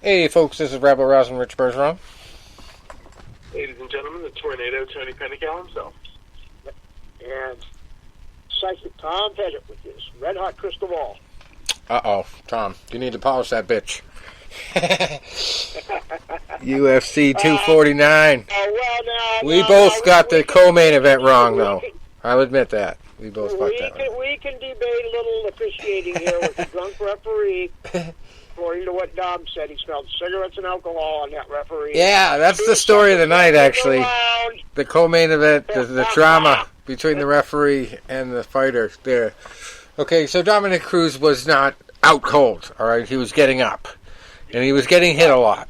Hey, folks, this is Rebel Rousing Rich Bergeron. Ladies and gentlemen, the tornado, Tony Ferguson himself. And Psychic Tom Pettis with his red-hot crystal ball. Uh-oh, Tom, you need to polish that bitch. UFC 249. We both got the co-main event wrong, though. I'll admit that. We both fucked that one. We can debate a little officiating here with the drunk referee. According to what Dom said, he smelled cigarettes and alcohol on that referee. Yeah, that's the story of the night, actually. The co-main event, the drama between the referee and the fighter there. Okay, so Dominic Cruz was not out cold, all right? He was getting up, and he was getting hit a lot.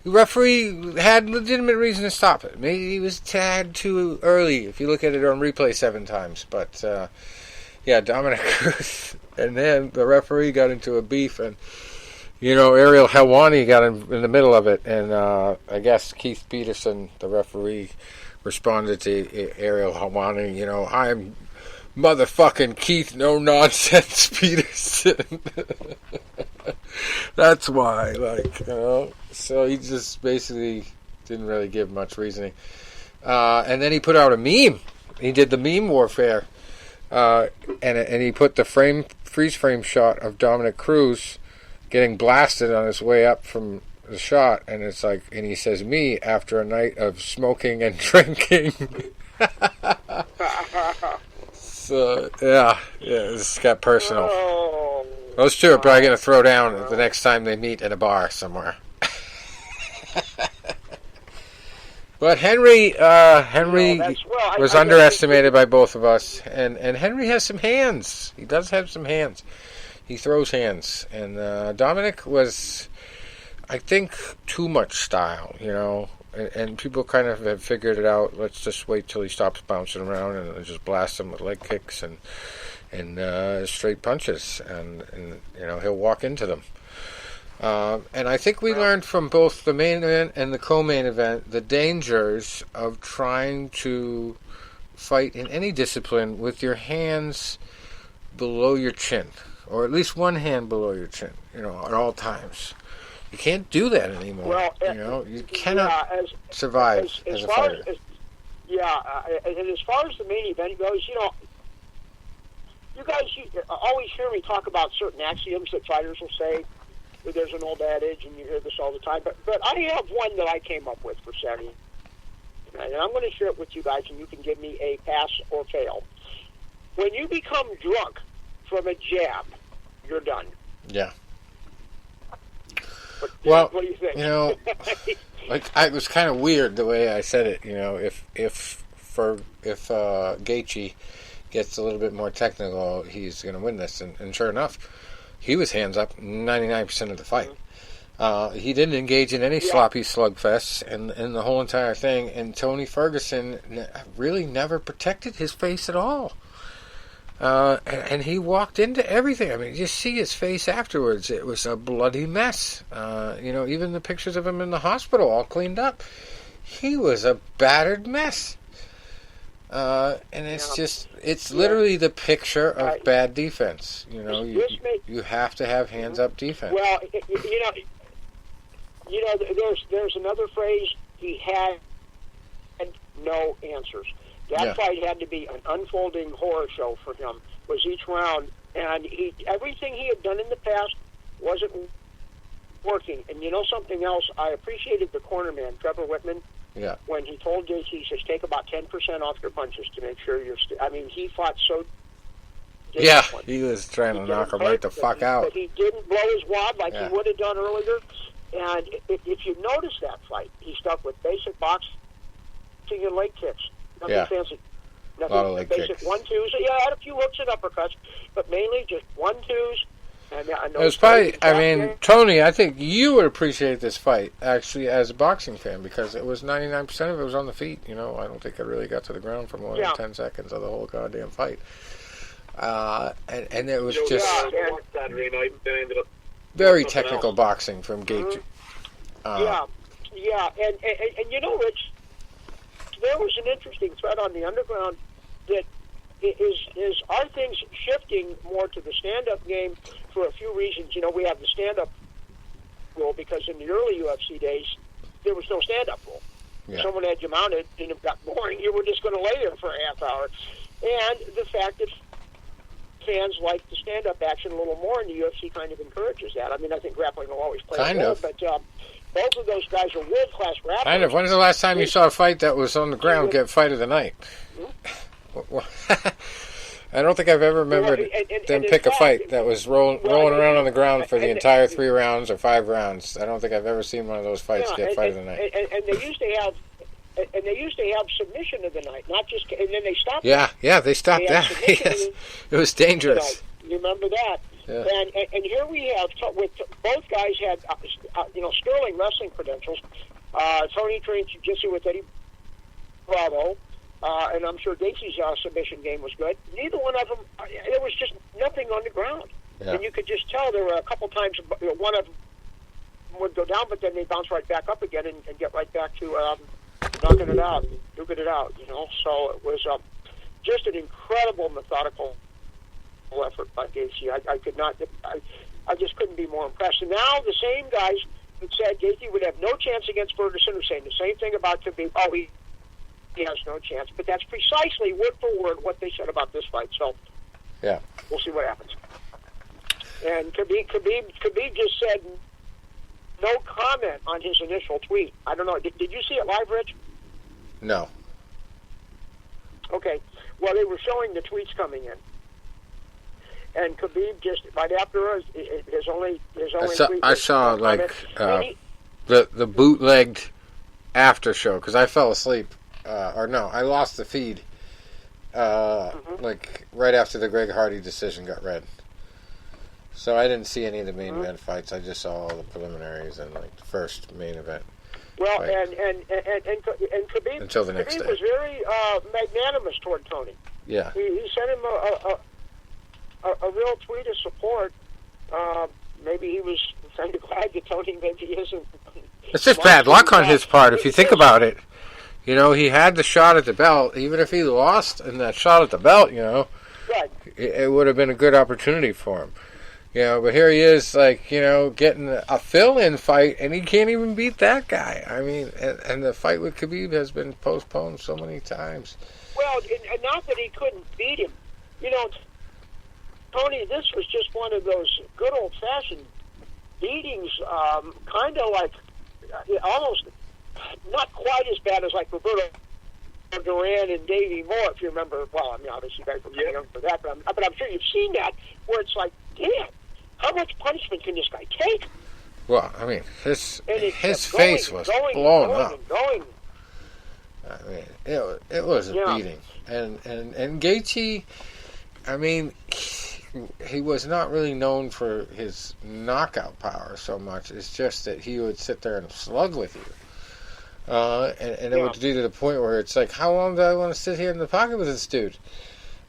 The referee had legitimate reason to stop it. Maybe he was tad too early, if you look at it on replay 7 times. But, yeah, Dominic Cruz. And then the referee got into a beef, and Ariel Helwani got in the middle of it, and I guess Keith Peterson, the referee, responded to Ariel Helwani, I'm motherfucking Keith No Nonsense Peterson. That's why, so he just basically didn't really give much reasoning. And then he put out a meme. He did the meme warfare, and he put the freeze frame shot of Dominic Cruz getting blasted on his way up from the shot, and it's like, and he says, "Me after a night of smoking and drinking." So yeah, this got personal. Those two are probably gonna throw down the next time they meet in a bar somewhere. But Henry was underestimated by both of us, and Henry has some hands. He does have some hands. He throws hands, and Dominic was, I think, too much style, and people kind of have figured it out. Let's just wait till he stops bouncing around and just blast him with leg kicks and straight punches, and he'll walk into them. And I think we learned from both the main event and the co-main event the dangers of trying to fight in any discipline with your hands below your chin. Or at least one hand below your chin, at all times. You can't do that anymore. Well, you cannot survive as a fighter. And as far as the main event goes, you guys always hear me talk about certain axioms that fighters will say. There's an old adage, and you hear this all the time. But I have one that I came up with for Saturday, and I'm going to share it with you guys, and you can give me a pass or fail. When you become drunk from a jab, you're done. Yeah. What do you think? It was kind of weird the way I said it. If Gaethje gets a little bit more technical, he's going to win this. And sure enough, he was hands up 99% of the fight. He didn't engage in any sloppy slugfests and the whole entire thing. And Tony Ferguson really never protected his face at all. And he walked into everything. I mean, you see his face afterwards. It was a bloody mess. Even the pictures of him in the hospital all cleaned up. He was a battered mess. And it's literally the picture of bad defense. You have to have hands up defense. Well, there's another phrase. He had no answers. That fight had to be an unfolding horror show for him. Was each round, and everything he had done in the past wasn't working. And something else, I appreciated the cornerman, Trevor Whitman. Yeah. When he told Gaethje, he says, take about 10% off your punches to make sure you're. He fought so. Yeah, he was trying to knock him right the fuck out. But he didn't blow his wad like he would have done earlier. And if you notice that fight, he stuck with basic boxing and leg kicks. Nothing fancy. Nothing, a lot of leg basic kicks. 1-2s. Yeah, I had a few hooks and uppercuts, but mainly just 1-2s. And it was probably, Tony, I think you would appreciate this fight, actually, as a boxing fan, because it was 99% of it was on the feet. I don't think it really got to the ground for more than 10 seconds of the whole goddamn fight. And it was just very technical boxing from Gaethje. And Rich, there was an interesting thread on the underground that are things shifting more to the stand-up game for a few reasons. We have the stand-up rule because in the early UFC days, there was no stand-up rule. Yeah. Someone had you mounted, and it got boring. You were just going to lay there for a half hour. And the fact that fans like the stand-up action a little more, and the UFC kind of encourages that. I mean, I think grappling will always play a role, but both of those guys are world-class grapplers. Kind of. When's the last time you saw a fight that was on the ground get fight of the night? I don't think I've ever remembered them pick a fight that was rolling around on the ground for the entire 3 rounds or 5 rounds. I don't think I've ever seen one of those fights get fight of the night. And they used to have submission of the night, not just, and then they stopped. Yeah, they stopped that. Yes. It was dangerous. You remember that? Yeah. And here we have with both guys had sterling wrestling credentials. Tony trained jiu-jitsu with Eddie Bravo, and I'm sure Gaethje's submission game was good. Neither one of them. There was just nothing on the ground, and you could just tell there were a couple times one of them would go down, but then they bounce right back up again and get right back to knocking it out, duking it out. So it was just an incredible methodical effort by Gaethje. I could not. I just couldn't be more impressed. And now the same guys that said Gaethje would have no chance against Ferguson are saying the same thing about Khabib. Oh, he has no chance. But that's precisely word for word what they said about this fight. So yeah, we'll see what happens. And Khabib just said no comment on his initial tweet. I don't know. Did you see it live, Rich? No. Okay. Well, they were showing the tweets coming in. And Khabib just right after his only. I saw like the bootlegged after show because I fell asleep, I lost the feed like right after the Greg Hardy decision got read. So I didn't see any of the main event fights. I just saw all the preliminaries and like the first main event. Well, fight. and Khabib Until the next day was very magnanimous toward Tony. Yeah, he sent him a real tweet of support. Maybe he was kind of glad that Tony maybe isn't. It's just bad luck on his part if you think about it. He had the shot at the belt. Even if he lost in that shot at the belt, right. it would have been a good opportunity for him. But here he is, getting a fill-in fight, and he can't even beat that guy. I mean, and the fight with Khabib has been postponed so many times. Well, and not that he couldn't beat him. Tony, this was just one of those good old-fashioned beatings, kind of like almost not quite as bad as like Roberto Duran and Davey Moore, if you remember. Well, I mean, obviously you guys were too young for that, but I'm sure you've seen that, where it's like, damn, how much punishment can this guy take? Well, I mean, his face was blown up. I mean, it was a beating. And Gaethje, I mean, he was not really known for his knockout power so much. It's just that he would sit there and slug with you. And it would be to the point where it's like, how long do I want to sit here in the pocket with this dude?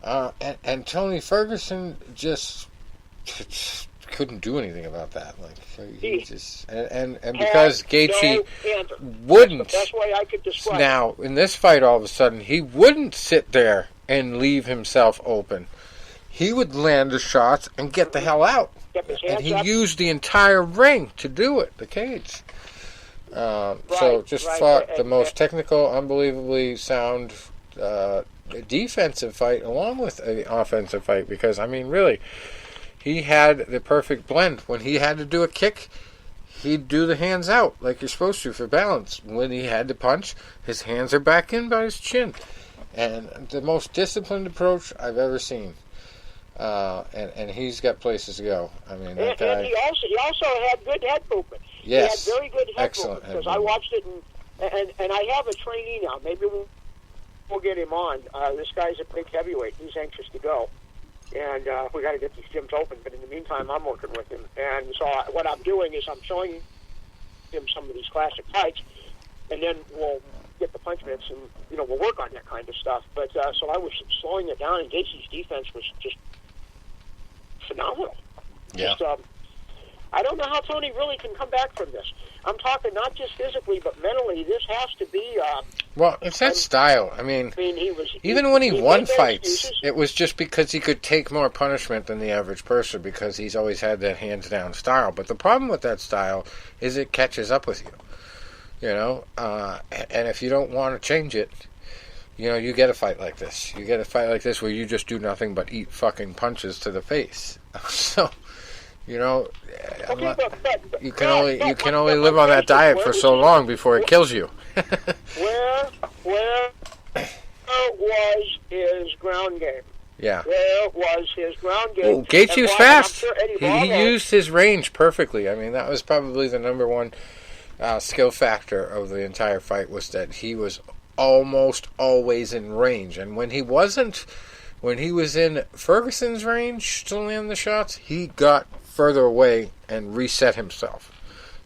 And Tony Ferguson just couldn't do anything about that. Like he just and because Gaethje wouldn't. That's the best way I could describe. Now in this fight, all of a sudden, he wouldn't sit there and leave himself open. He would land the shots and get the hell out. And he used the entire ring to do it, the cage. So just fought the most technical, unbelievably sound defensive fight along with an offensive fight because, I mean, really, he had the perfect blend. When he had to do a kick, he'd do the hands out like you're supposed to for balance. When he had to punch, his hands are back in by his chin. And the most disciplined approach I've ever seen. And he's got places to go. I mean, that guy. And he also had good head movement. Yes. He had very good head Excellent movement because I watched it and I have a trainee now. Maybe we'll get him on. This guy's a big heavyweight. He's anxious to go, and we got to get these gyms open. But in the meantime, I'm working with him. And so what I'm doing is I'm showing him some of these classic fights, and then we'll get the punch mitts and we'll work on that kind of stuff. But so I was slowing it down, and Gaethje's defense was just phenomenal. Yeah. I don't know how Tony really can come back from this. I'm talking not just physically, but mentally. This has to be... well, it's that style. I mean even when he won fights, it was just because he could take more punishment than the average person because he's always had that hands-down style. But the problem with that style is it catches up with you. You know? And if you don't want to change it, you know, you get a fight like this. You get a fight like this where you just do nothing but eat fucking punches to the face. So... You know, you can only live on that diet for so long before it kills you. Where was his ground game? Yeah. Where was his ground game? Well, Gaethje was fast. Sure he used his range perfectly. I mean, that was probably the number one skill factor of the entire fight was that he was almost always in range. And when he wasn't, when he was in Ferguson's range to land the shots, he got further away and reset himself,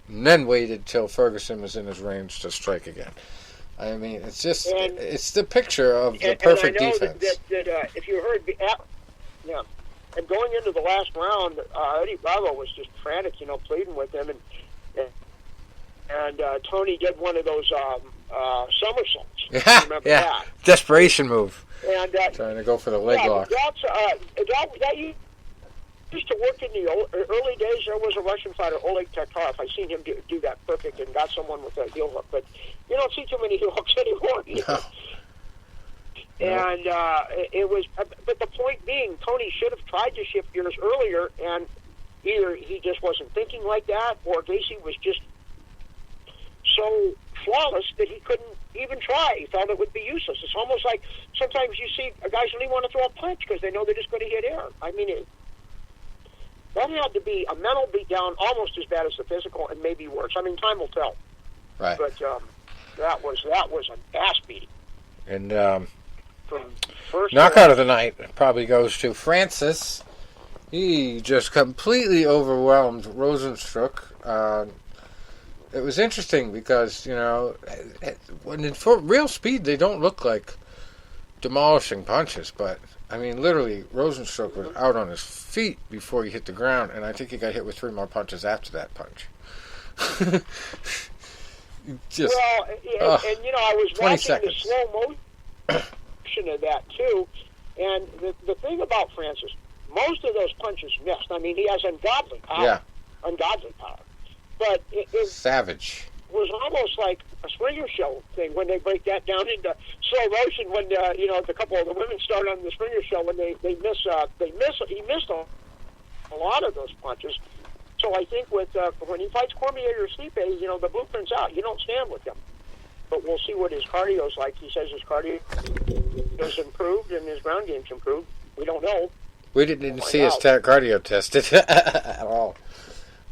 and then waited till Ferguson was in his range to strike again. I mean, it's just it's the picture of the perfect defense. That if you heard, and going into the last round, Eddie Bravo was just frantic, pleading with him, and Tony did one of those somersaults. Remember that? Desperation move. And trying to go for the leg lock. That used to work in the early days. There was a Russian fighter, Oleg Tartarov. I seen him do that perfect and got someone with a heel hook. But you don't see too many heel hooks anymore. No. And it was. But the point being, Tony should have tried to shift gears earlier, and either he just wasn't thinking like that, or Gaethje was just so flawless that he couldn't even try. He felt it would be useless. It's almost like sometimes you see guys don't even want to throw a punch because they know they're just going to hit air. I mean, that had to be a mental beatdown almost as bad as the physical, and maybe worse. I mean, time will tell. Right. But that was an ass beating. And from first knockout of the night probably goes to Francis. He just completely overwhelmed Rosenstruck. It was interesting because, when in real speed, they don't look like demolishing punches, but I mean, literally, Rosenstruck was out on his feet before he hit the ground, and I think he got hit with 3 more punches after that punch. Just, I was watching the slow motion of that too, and the thing about Francis, most of those punches missed. I mean, he has ungodly power. But it savage. Was almost like a Springer show thing when they break that down into slow motion. When a couple of the women start on the Springer show when he missed a lot of those punches. So I think with when he fights Cormier or Stipe, the blueprint's out. You don't stand with him. But we'll see what his cardio's like. He says his cardio has improved and his ground game's improved. We don't know. We didn't see his cardio tested at all.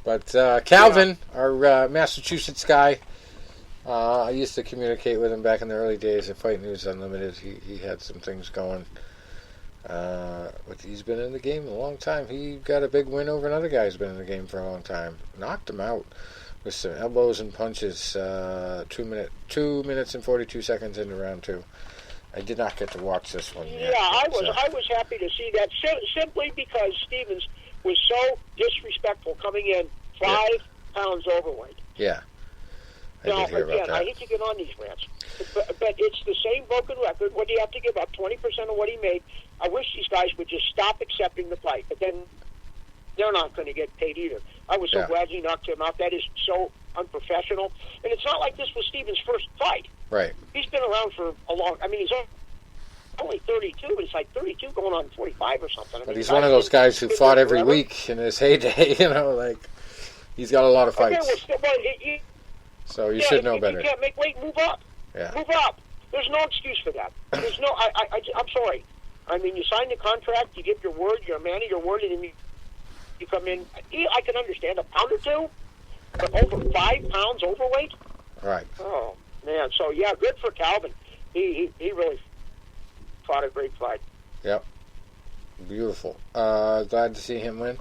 But Calvin, our Massachusetts guy, I used to communicate with him back in the early days of Fight News Unlimited. He had some things going. But he's been in the game a long time. He got a big win over another guy who's been in the game for a long time. Knocked him out with some elbows and punches. 2 minutes and 42 seconds into round 2. I did not get to watch this one yet. Yeah, I was happy to see that simply because Stevens was so disrespectful coming in 5 pounds overweight. Yeah. Now, again, I hate to get on these rants, but it's the same broken record. What do you have to give up? 20% of what he made. I wish these guys would just stop accepting the fight, but then they're not going to get paid either. I was so glad he knocked him out. That is so unprofessional. And it's not like this was Stevens' first fight. Right. He's been around for a long... I mean, he's only 32, but it's like 32 going on 45 or something. But he's one of those guys who fought every week in his heyday, he's got a lot of fights. So you should know better. You can't make weight, move up. Yeah. Move up. There's no excuse for that. There's no... I'm sorry. I mean, you sign the contract, you give your word, you're a man of your word, and then you come in... I can understand a pound or two, but over 5 pounds overweight? Right. Oh, man. So, yeah, good for Calvin. He really fought a great fight. Yep. Beautiful. Glad to see him win.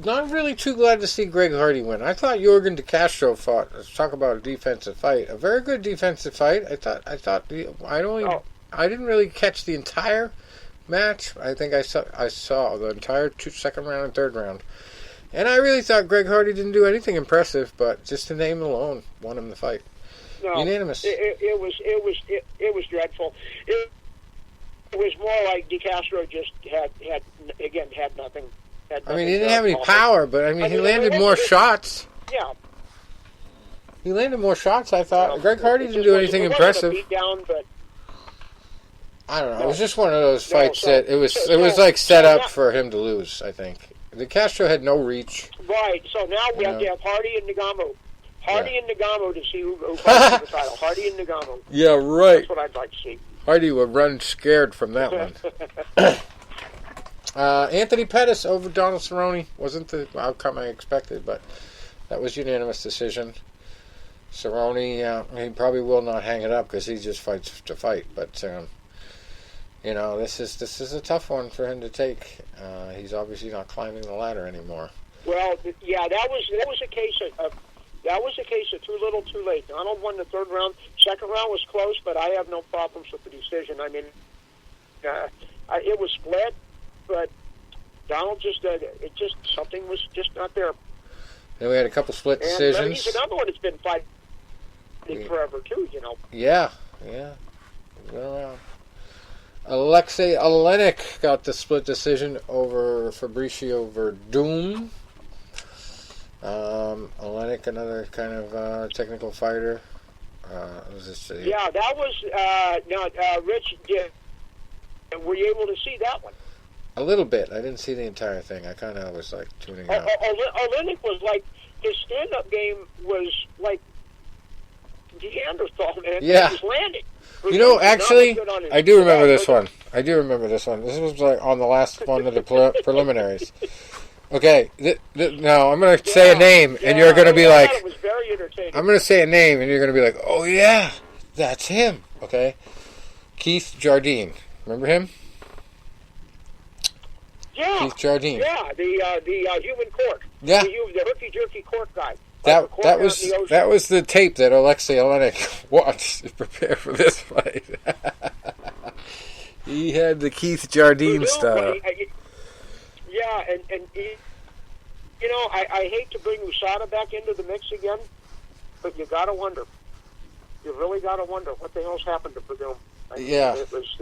Not really too glad to see Greg Hardy win. I thought Jorgen De Castro fought. Let's talk about a defensive fight. A very good defensive fight. I didn't really catch the entire match. I think I saw the entire second round and third round. And I really thought Greg Hardy didn't do anything impressive, but just the name alone won him the fight. No, unanimous. It was dreadful. It was more like DeCastro just had nothing. I mean, he didn't have any power, but he landed more shots. Yeah. He landed more shots, I thought. Greg Hardy didn't do anything impressive. Beat down, but I don't know. It was just one of those fights that it was like set up for him to lose, I think. DeCastro had no reach. Right. So now we have to have Hardy and Nagamo. And Nagamo to see who fights for the title. Hardy and Nagamo. Yeah, right. That's what I'd like to see. Hardy would run scared from that one. Anthony Pettis over Donald Cerrone wasn't the outcome I expected, but that was unanimous decision. Cerrone, he probably will not hang it up because he just fights to fight. But this is a tough one for him to take. He's obviously not climbing the ladder anymore. Well, yeah, that was a case of too little, too late. Donald won the third round. Second round was close, but I have no problems with the decision. I mean, it was split, but Donald something was just not there. Then we had a couple split decisions. And he's another one that's been fighting forever too. Yeah. Been around. Alexei Olenek got the split decision over Fabricio Verdum. Olenek, another kind of technical fighter. That was Rich. Were you able to see that one? A little bit. I didn't see the entire thing. I kind of was like tuning out. Olenek was like, his stand-up game was like Neanderthal, man. Yeah. He was landing. Actually, I do remember this one. This was like on the last one of the preliminaries. Okay, now I'm going to say a name, and you're going to be like... It was very entertaining. I'm going to say a name, and you're going to be like, oh, yeah, that's him. Okay? Keith Jardine. Remember him? Yeah. Keith Jardine. Yeah, the human cork. Yeah. The herky-jerky cork guy. That was the tape that Alexei Olenek watched to prepare for this fight. He had the Keith Jardine style. Yeah, and I hate to bring USADA back into the mix again, but you gotta wonder. You really gotta wonder what the hell's happened to Verdum. It was.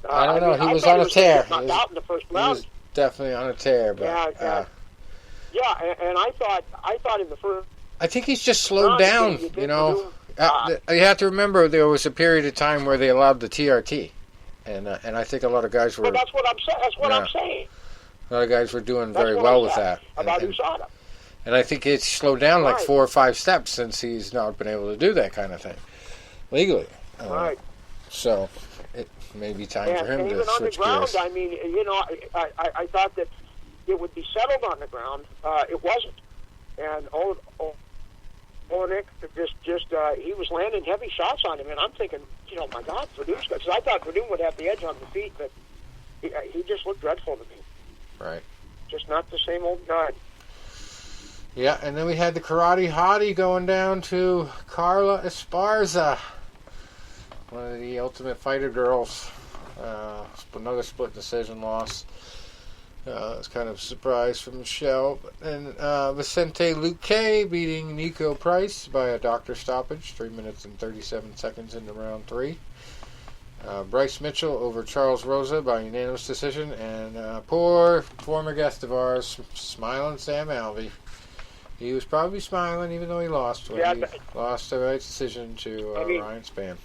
I don't know. He was on a tear. Knocked out in the first round. He was definitely on a tear, but. Yeah, and I thought in the first. I think he's just slowed down. You have to remember there was a period of time where they allowed the TRT, and I think a lot of guys were. Well, that's what I'm saying. I'm saying. A lot of guys were doing very well with that. About USADA. And I think it's slowed down like 4 or 5 steps since he's not been able to do that kind of thing legally. Right. So it may be time for him to switch gears. On the ground, I mean, I thought that it would be settled on the ground. It wasn't. And Olenek just he was landing heavy shots on him, and I'm thinking, my God, Verdum's good. Because I thought Verdum would have the edge on the feet, but he just looked dreadful to me. Right. Just not the same old guy. Yeah, and then we had the karate hottie going down to Carla Esparza, one of the Ultimate Fighter girls. Another split decision loss. It's kind of a surprise for Michelle. And Vicente Luque beating Nico Price by a doctor stoppage, 3 minutes and 37 seconds into round 3. Bryce Mitchell over Charles Rosa by unanimous decision. And poor former guest of ours, smiling Sam Alvey. He was probably smiling even though he lost. He lost the right decision to Ryan Spann.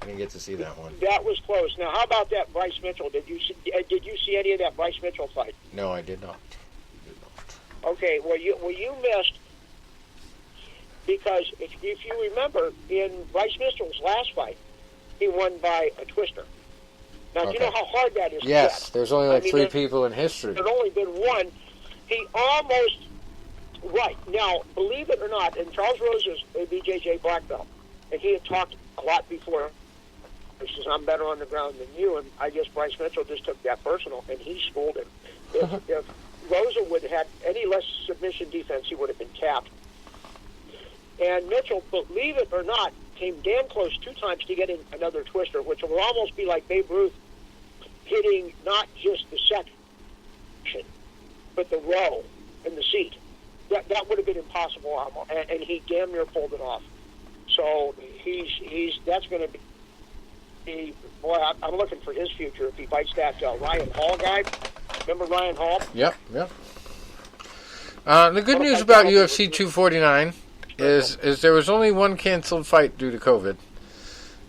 I didn't get to see that one. That was close. Now, how about that Bryce Mitchell? Did you see any of that Bryce Mitchell fight? No, I did not. Okay, well you missed because if you remember in Bryce Mitchell's last fight, he won by a twister. Now, do you know how hard that is? Yes, to get? there's only 3 people in history. There's only been one. He almost right now, believe it or not, and Charles Rosa's a BJJ black belt, and he had talked a lot before. He says, I'm better on the ground than you, and I guess Bryce Mitchell just took that personal, and he schooled him. If Rosa would have had any less submission defense, he would have been tapped. And Mitchell, believe it or not, came damn close 2 times to getting another twister, which will almost be like Babe Ruth hitting not just the second, but the row and the seat, that would have been impossible, and he damn near pulled it off. So that's going to be, boy, I'm looking for his future if he fights that Ryan Hall guy. Remember Ryan Hall? Yep. The good news about UFC 249 is there was only one canceled fight due to COVID.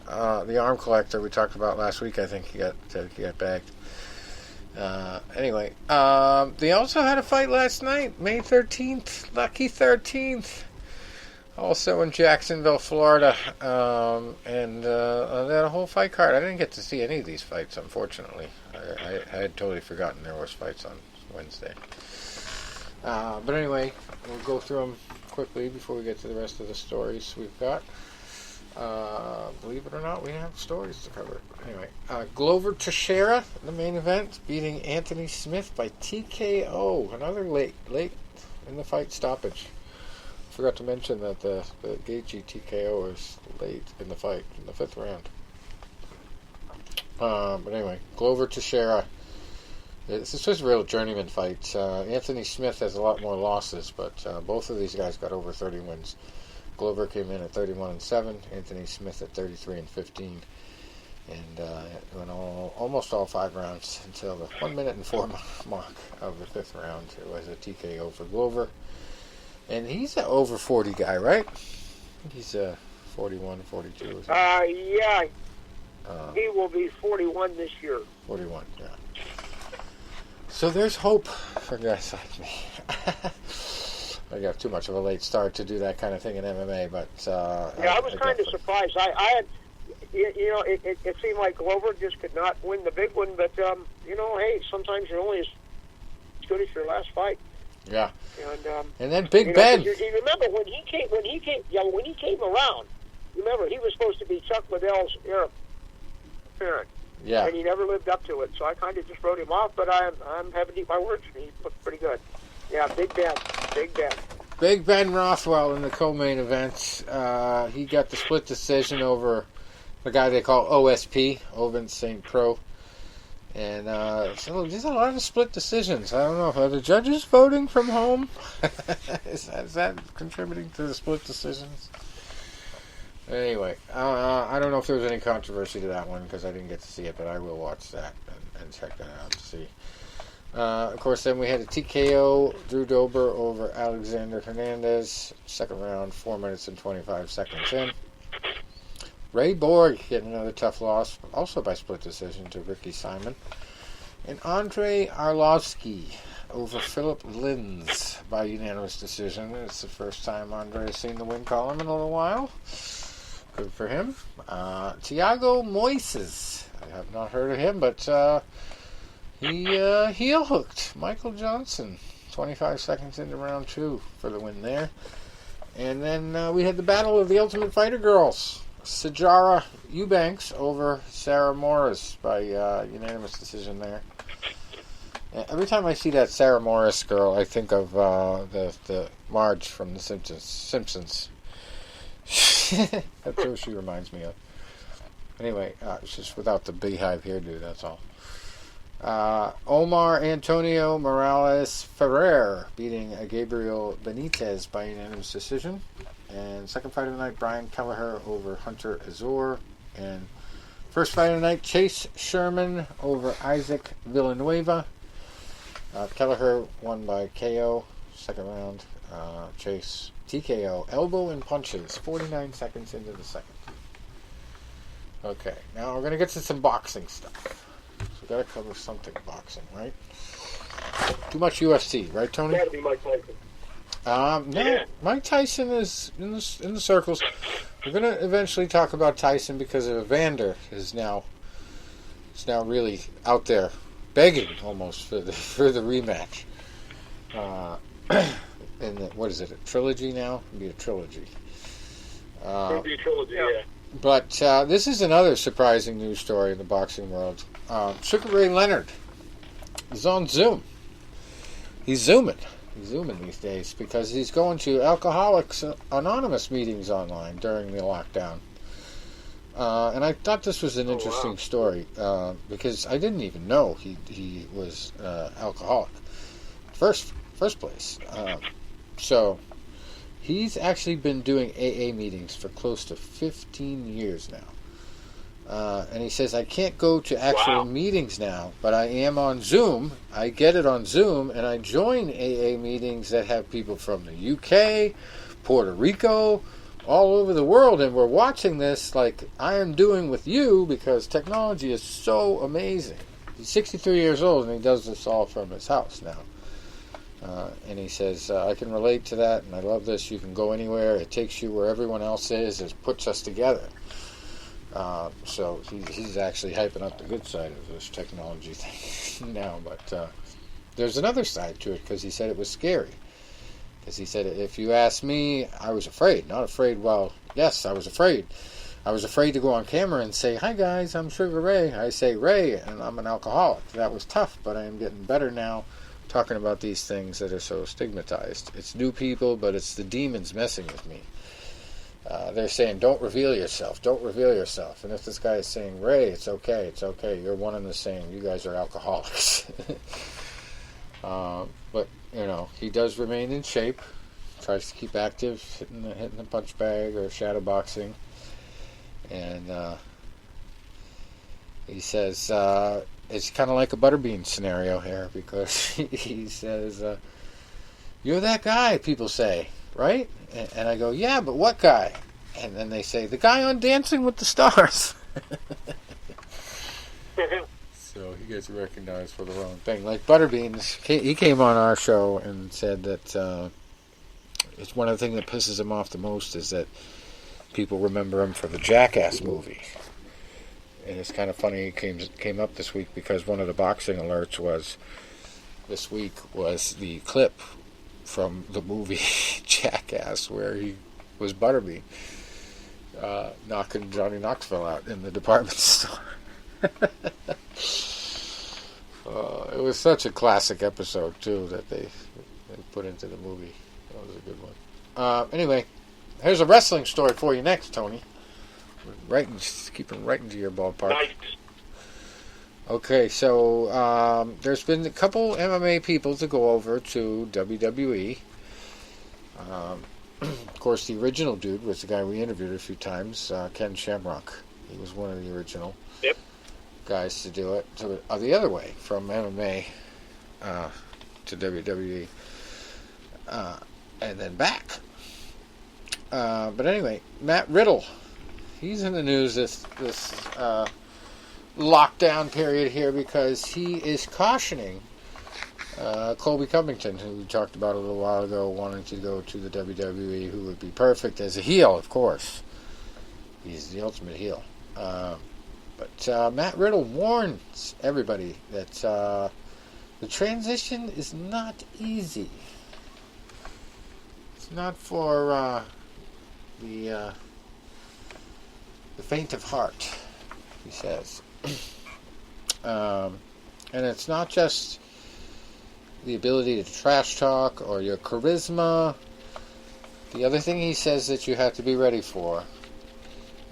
The arm collector we talked about last week, I think he got bagged. Anyway, they also had a fight last night, May 13th, lucky 13th, also in Jacksonville, Florida, and they had a whole fight card. I didn't get to see any of these fights, unfortunately. I had totally forgotten there was fights on Wednesday. But anyway, we'll go through them quickly before we get to the rest of the stories we've got. Believe it or not, we have stories to cover. Anyway, Glover Teixeira, the main event, beating Anthony Smith by TKO. Another late in the fight stoppage. Forgot to mention that the Gaethje TKO is late in the fight, in the 5th round. But anyway, Glover Teixeira. This was a real journeyman fight. Anthony Smith has a lot more losses, but both of these guys got over 30 wins. Glover came in at 31-7, Anthony Smith at 33-15, and went almost all 5 rounds until the 1 minute and 4 mark of the 5th round. It was a TKO for Glover, and he's an over 40 guy, right? He's 41, 42. Yeah. He will be 41 this year. 41, yeah. So there's hope for guys like me. I got too much of a late start to do that kind of thing in MMA, but I was kind of surprised. I had, it seemed like Glover just could not win the big one, but hey, sometimes you're only as good as your last fight. Yeah. And then Big Ben. You remember when he came around? Remember he was supposed to be Chuck Liddell's heir apparent. Yeah. And he never lived up to it, so I kind of just wrote him off. But I'm having to eat my words. He looked pretty good. Yeah, Big Ben. Big Ben Rothwell in the co-main event. He got the split decision over the guy they call OSP, Ovin St. Pro. And so there's a lot of split decisions. I don't know. Are the judges voting from home? Is that contributing to the split decisions? Anyway, I don't know if there was any controversy to that one because I didn't get to see it, but I will watch that and check that out to see. Of course, then we had a TKO, Drew Dober over Alexander Hernandez. 2nd round, 4 minutes and 25 seconds in. Ray Borg getting another tough loss, also by split decision, to Ricky Simon. And Andrei Arlovsky over Philip Lins by unanimous decision. It's the first time Andre has seen the win column in a little while. Good for him. Thiago Moises. I have not heard of him, but he heel hooked Michael Johnson 25 seconds into round 2 for the win there. And then we had the battle of the Ultimate Fighter girls. Sijara Eubanks over Sarah Morris by unanimous decision there. Every time I see that Sarah Morris girl, I think of the Marge from The Simpsons. That's who she reminds me of. Anyway, it's just without the beehive hairdo, that's all. Omar Antonio Morales Ferrer beating Gabriel Benitez by unanimous decision. And second fight of the night, Brian Kelleher over Hunter Azor. And first fight of the night, Chase Sherman over Isaac Villanueva. Kelleher won by KO. Second round, Chase TKO. Elbow and punches. 49 seconds into the second. Okay, now we're going to get to some boxing stuff. So we've got to cover something boxing, right? Too much UFC, right, Tony? That'd be Mike Tyson. No, Yeah. Mike Tyson is in the circles. We're going to eventually talk about Tyson because Evander is now really out there begging almost for the rematch. And what is it? A trilogy now? It'll be a trilogy. It'll be a trilogy, yeah. But this is another surprising news story in the boxing world. Sugar Ray Leonard is on Zoom. He's zooming. He's zooming these days because he's going to Alcoholics Anonymous meetings online during the lockdown. And I thought this was an interesting story because I didn't even know he was alcoholic. first place. So he's actually been doing AA meetings for close to 15 years now. And he says, I can't go to actual meetings now, but I am on Zoom. I get it on Zoom, and I join AA meetings that have people from the UK, Puerto Rico, all over the world, and we're watching this like I am doing with you because technology is so amazing. He's 63 years old, and he does this all from his house now. And he says, I can relate to that, and I love this. You can go anywhere. It takes you where everyone else is. It puts us together. So he's actually hyping up the good side of this technology thing now. But there's another side to it because he said it was scary. Because he said, if you ask me, I was afraid. Not afraid, well, yes, I was afraid. I was afraid to go on camera and say, hi guys, I'm Sugar Ray. I say Ray, and I'm an alcoholic. That was tough, but I am getting better now talking about these things that are so stigmatized. It's new people, but it's the demons messing with me. They're saying, don't reveal yourself. Don't reveal yourself. And if this guy is saying, Ray, it's okay. It's okay. You're one and the same. You guys are alcoholics. But, you know, he does remain in shape. Tries to keep active, hitting the punch bag or shadow boxing. And he says it's kind of like a Butterbean scenario here because he says, you're that guy, people say, right? And I go, yeah, but what guy? And then they say, the guy on Dancing with the Stars. So he gets recognized for the wrong thing. Like Butterbeans, he came on our show and said that it's one of the things that pisses him off the most is that people remember him for the Jackass movie. And it's kind of funny he came up this week because one of the boxing alerts this week was the clip from the movie Jackass where he was Butterbean knocking Johnny Knoxville out in the department store. It was such a classic episode too that they put into the movie. That was a good one. Anyway, here's a wrestling story for you next, Tony. Keeping right into your ballpark. Nice. Okay, so there's been a couple MMA people to go over to WWE. Of course, the original dude was the guy we interviewed a few times, Ken Shamrock. He was one of the original guys to do it. So the other way, from MMA to WWE, and then back. But anyway, Matt Riddle. He's in the news this lockdown period here because he is cautioning Colby Covington, who we talked about a little while ago, wanting to go to the WWE, who would be perfect as a heel, of course. He's the ultimate heel. But Matt Riddle warns everybody that the transition is not easy. It's not for the faint of heart, he says. And it's not just the ability to trash talk or your charisma. The other thing he says that you have to be ready for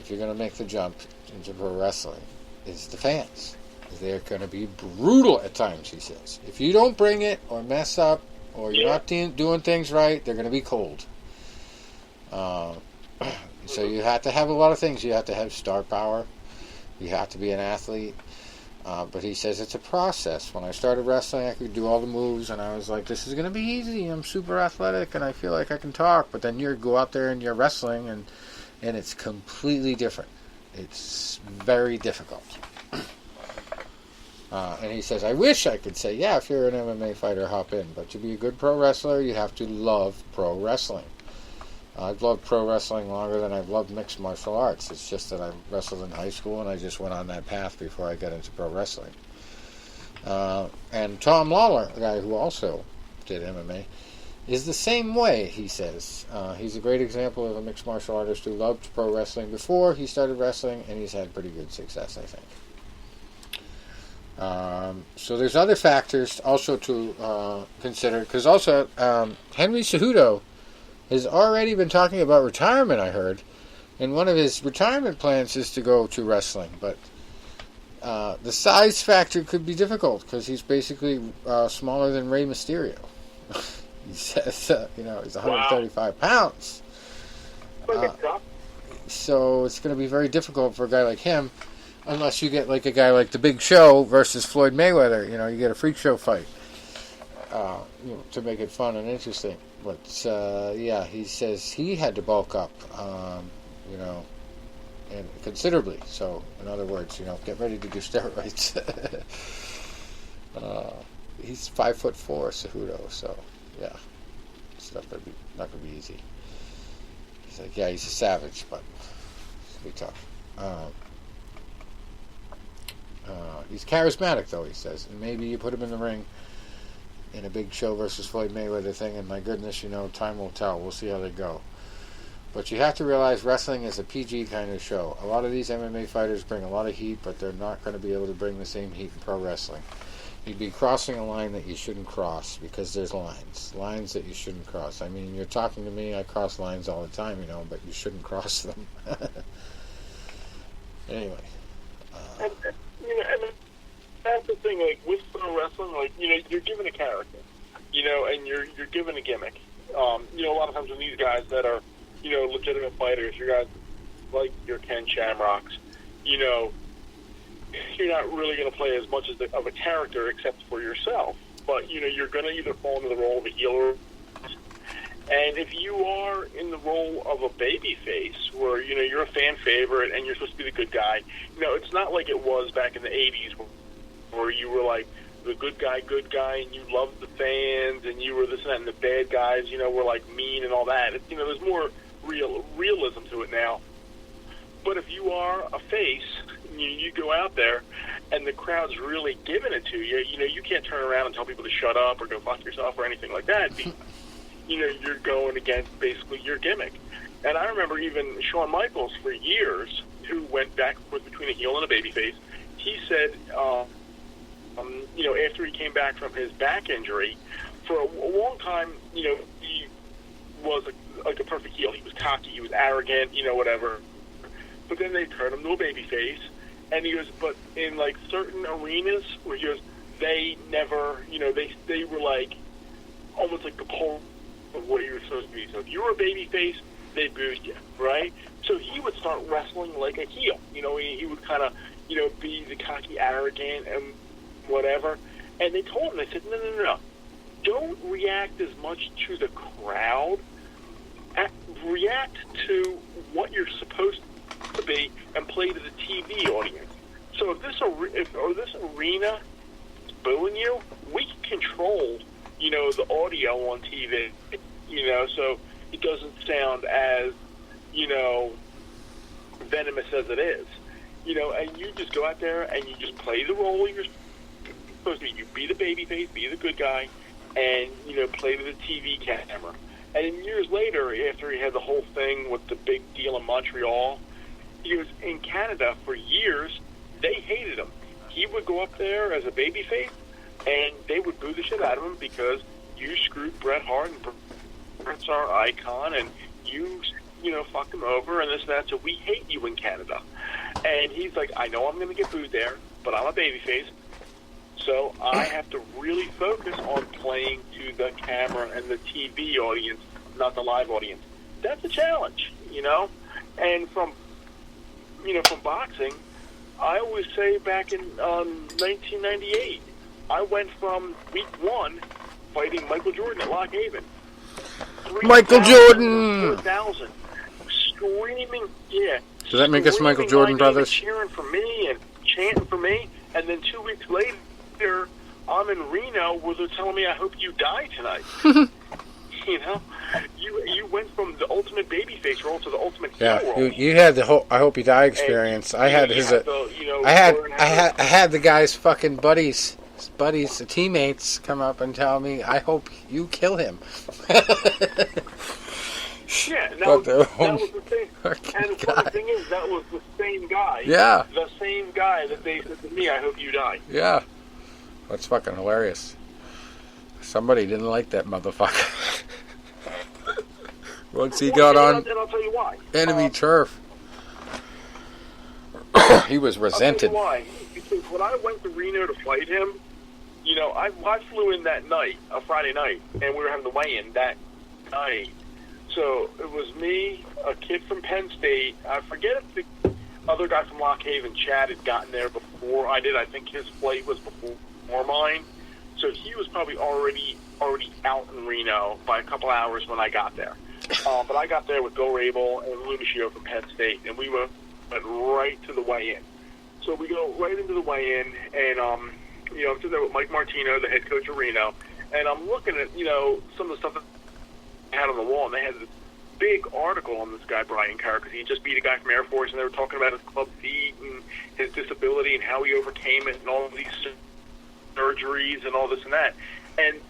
if you're going to make the jump into pro wrestling is the fans. They're going to be brutal at times, he says. If you don't bring it or mess up or you're not doing things right, they're going to be cold. So you have to have a lot of things. You have to have star power. You have to be an athlete. But he says it's a process. When I started wrestling, I could do all the moves, and I was like, this is going to be easy. I'm super athletic, and I feel like I can talk. But then you go out there and you're wrestling, and it's completely different. It's very difficult. And he says, I wish I could say, yeah, if you're an MMA fighter, hop in. But to be a good pro wrestler, you have to love pro wrestling. I've loved pro wrestling longer than I've loved mixed martial arts. It's just that I wrestled in high school and I just went on that path before I got into pro wrestling. And Tom Lawler, a guy who also did MMA, is the same way, he says. He's a great example of a mixed martial artist who loved pro wrestling before he started wrestling, and he's had pretty good success, I think. So there's other factors also to consider, because also Henry Cejudo has already been talking about retirement, I heard. And one of his retirement plans is to go to wrestling. But the size factor could be difficult because he's basically smaller than Rey Mysterio. He says, he's 135 pounds. So it's going to be very difficult for a guy like him, unless you get like a guy like the Big Show versus Floyd Mayweather. You get a freak show fight to make it fun and interesting. But he says he had to bulk up, and considerably. So in other words, get ready to do steroids. He's 5'4", Cejudo. So it's not gonna be easy. He's like, he's a savage, but it's gonna be tough. He's charismatic, though, he says. And maybe you put him in the ring in a Big Show versus Floyd Mayweather thing, and my goodness, time will tell. We'll see how they go. But you have to realize wrestling is a PG kind of show. A lot of these MMA fighters bring a lot of heat, but they're not going to be able to bring the same heat in pro wrestling. You'd be crossing a line that you shouldn't cross, because there's lines that you shouldn't cross. I mean, you're talking to me, I cross lines all the time, but you shouldn't cross them. Anyway. And that's the thing, like, with pro wrestling, like, you're given a character, and you're given a gimmick. A lot of times when these guys that are, legitimate fighters, your guys like your Ken Shamrocks, you're not really going to play as much of a character except for yourself. But, you're going to either fall into the role of a heel or... And if you are in the role of a baby face, where, you're a fan favorite and you're supposed to be the good guy, it's not like it was back in the 80s where you were like the good guy, and you loved the fans, and you were this and that, and the bad guys, were like mean and all that. There's more realism to it now. But if you are a face, you go out there, and the crowd's really giving it to you, you can't turn around and tell people to shut up or go fuck yourself or anything like that. You're going against basically your gimmick. And I remember even Shawn Michaels for years, who went back and forth between a heel and a babyface. He said, after he came back from his back injury, for a long time, he was like a perfect heel. He was cocky, he was arrogant, whatever. But then they turned him to a babyface, and he goes, but in like certain arenas where he goes, they never, they were like almost like the pole of what you were supposed to be. So if you were a babyface, they booed you, right? So he would start wrestling like a heel. He would kind of, be the cocky, arrogant, and whatever. And they told him, they said, no. Don't react as much to the crowd. React to what you're supposed to be and play to the TV audience. So if this arena is booing you, we can control, the audio on TV, so it doesn't sound as, venomous as it is. And you just go out there and you just play the role you're supposed to be. You be the babyface, be the good guy, and, play to the TV camera. And then years later, after he had the whole thing with the big deal in Montreal, he was in Canada for years. They hated him. He would go up there as a babyface, and they would boo the shit out of him because you screwed Bret Hart, and Bret's our icon, and you fucked him over, and this and that, so we hate you in Canada. And he's like, I know I'm going to get booed there, but I'm a babyface, so I have to really focus on playing to the camera and the TV audience, not the live audience. That's a challenge, And from boxing, I always say back in 1998, I went from week 1 fighting Michael Jordan at Lock Haven. Michael Jordan! 4,000. Screaming, yeah. Does that make us Michael Jordan brothers? Cheering for me and chanting for me, and then 2 weeks later, I'm in Reno where they're telling me, I hope you die tonight. You went from the ultimate babyface role to the ultimate heel role. You had the I hope you die experience. I had I had the guy's fucking buddies, the teammates, come up and tell me, I hope you kill him. Yeah, that was the thing. And the funny thing is, that was the same guy. Yeah. The same guy that they said to me, I hope you die. Yeah. That's fucking hilarious. Somebody didn't like that motherfucker. Once he got on and I'll tell you why. enemy turf, he was resented. I'll tell you why. Because when I went to Reno to fight him, You know, I flew in that night, a Friday night, and we were having the weigh-in that night. So it was me, a kid from Penn State. I forget if the other guy from Lock Haven, Chad, had gotten there before I did. I think his flight was before mine. So he was probably already out in Reno by a couple hours when I got there. But I got there with Bill Rabel and Lumashio from Penn State, and we went right to the weigh-in. So we go right into the weigh-in, and I'm sitting there with Mike Martino, the head coach of Reno, and I'm looking at, some of the stuff that they had on the wall, and they had this big article on this guy, Brian Kerr, because he just beat a guy from Air Force, and they were talking about his club feet and his disability and how he overcame it and all of these surgeries and all this and that. And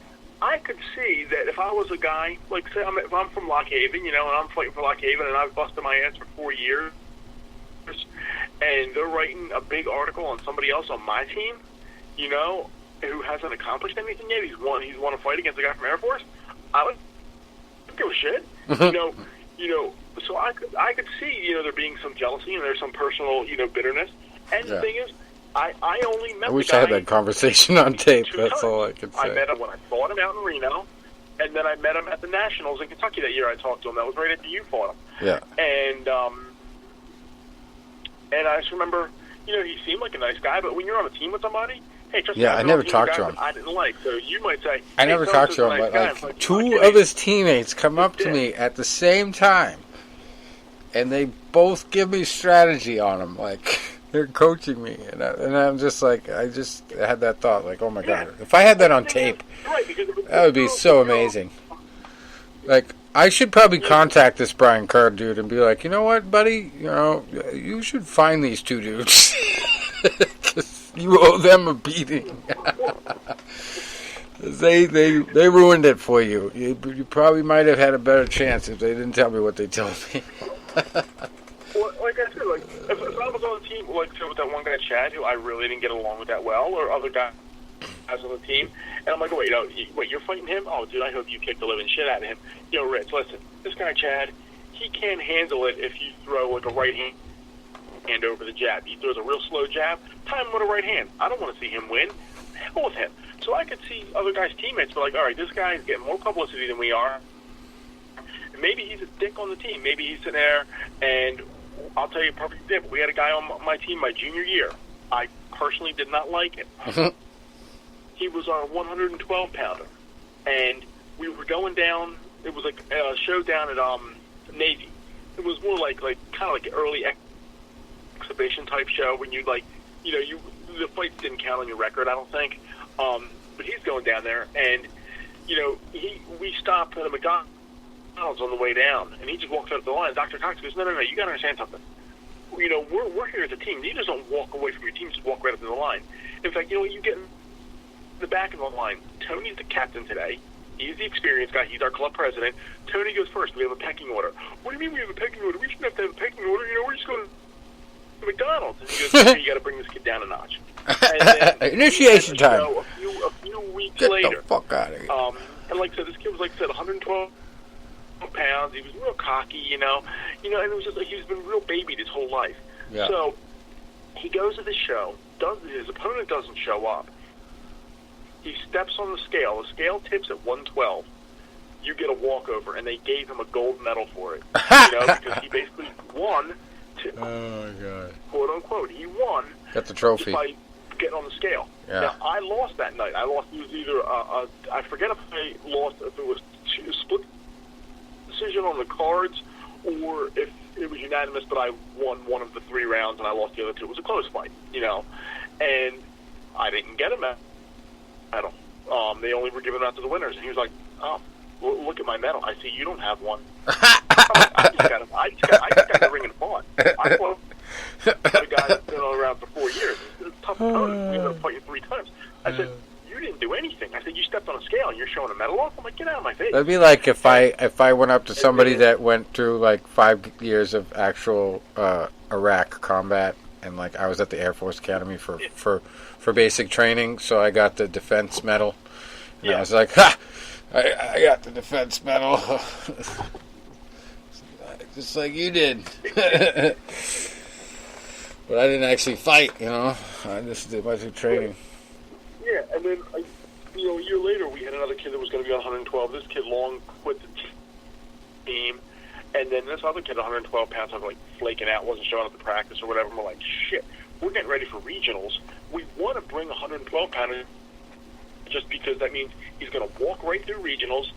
I could see that if I was a guy, like, say, if I'm from Lock Haven, and I'm fighting for Lock Haven, and I've busted my ass for 4 years, and they're writing a big article on somebody else on my team, who hasn't accomplished anything yet. He's won a fight against a guy from Air Force. I would give a shit. So I could see, there being some jealousy and there's some personal, bitterness. And the thing is, I only met the guy. I wish I had that conversation on tape. That's times. all I could say. I met him when I fought him out in Reno, and then I met him at the Nationals in Kentucky that year. I talked to him. That was right after you fought him. Yeah. And I just remember, he seemed like a nice guy, but when you're on a team with somebody, hey, trust me, yeah, I never talked to him. I didn't like, so you might say, I never talked to him, but like two of his teammates come up to me at the same time, and they both give me strategy on him, like they're coaching me, and I'm just like, I just had that thought, like, oh my god, if I had that on tape, that would be so amazing. Like, I should probably contact this Brian Kerr dude and be like, you know what, buddy, you should find these two dudes. You owe them a beating. They ruined it for you. You probably might have had a better chance if they didn't tell me what they told me. Well, like I said, if I was on a team, say with that one guy, Chad, who I really didn't get along with that well, or other guys on the team, and I'm like, wait, you're fighting him? Oh, dude, I hope you kick the living shit out of him. Rich, listen, this guy, Chad, he can't handle it if you throw, like, a right hand over the jab. He throws a real slow jab, time him with a right hand. I don't want to see him win. Hell with him. So I could see other guys' teammates be like, all right, this guy's getting more publicity than we are. And maybe he's a dick on the team. Maybe he's in there, and I'll tell you a perfect example. We had a guy on my team my junior year. I personally did not like him. He was our 112-pounder, and we were going down. It was like a show down at Navy. It was more like kind of like an early exhibition type show when the fights didn't count on your record, I don't think. But he's going down there, and we stopped at a McDonald's on the way down, and he just walks up the line. Dr. Cox goes, no, you got to understand something. We're here as a team. You just don't walk away from your team; just walk right up to the line. In fact, you get in the back of the line. Tony's the captain today. He's the experienced guy. He's our club president. Tony goes first. We have a pecking order. What do you mean we have a pecking order? We shouldn't have to have a pecking order. We're just going to McDonald's. And he goes, okay, you got to bring this kid down a notch. And then, initiation time. A few weeks Get later. the fuck out of here. And like I said, this kid was, 112 pounds. He was real cocky, and it was just like he's been real babied his whole life. Yeah. So he goes to the show. His opponent doesn't show up. He steps on the scale. The scale tips at 112. You get a walkover, and they gave him a gold medal for it. Because he basically won. Oh, my God. Quote, unquote. He won. Got the trophy. By getting on the scale. Yeah. Now, I lost that night. I lost. It was either, I forget if I lost, if it was a split decision on the cards, or if it was unanimous, but I won one of the 3 rounds, and I lost the other 2. It was a close fight, And I didn't get a medal. They only were giving out to the winners. And he was like, oh, well, look at my medal. I see you don't have one. I just got a ring and fought. I fought the guy that's been around for 4 years. It's a tough opponent. We ended up fighting 3 times. I said, you didn't do anything. I said, you stepped on a scale and you're showing a medal off? I'm like, get out of my face. That'd be like if I went up to somebody that went through 5 years of actual Iraq combat, and I was at the Air Force Academy for basic training, so I got the defense medal. And I was like, ha! I got the defense medal. Just like you did. But I didn't actually fight, I just did a bunch of training. Yeah, and then, a year later, we had another kid that was going to be on 112. This kid long quit the team. And then this other kid, 112 pounds, was like flaking out, wasn't showing up to practice or whatever. And we're like, shit, we're getting ready for regionals. We want to bring a 112 pounder just because that means he's going to walk right through regionals,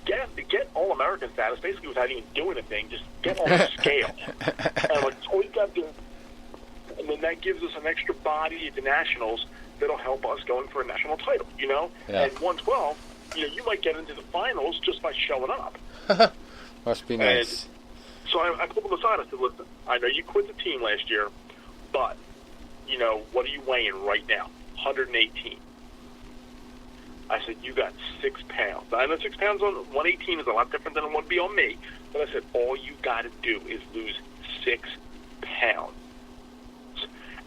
get All-American status, basically without even doing a thing, just get on the scale. And I'm like, all you got to do. And then that gives us an extra body at the nationals that'll help us going for a national title, Yeah. And 112, you might get into the finals just by showing up. Must be nice. And so I pulled him aside. I said, listen, I know you quit the team last year, but, what are you weighing right now? 118. I said, you got 6 pounds. I know 6 pounds on 118 is a lot different than it would be on me, but I said, all you got to do is lose 6 pounds.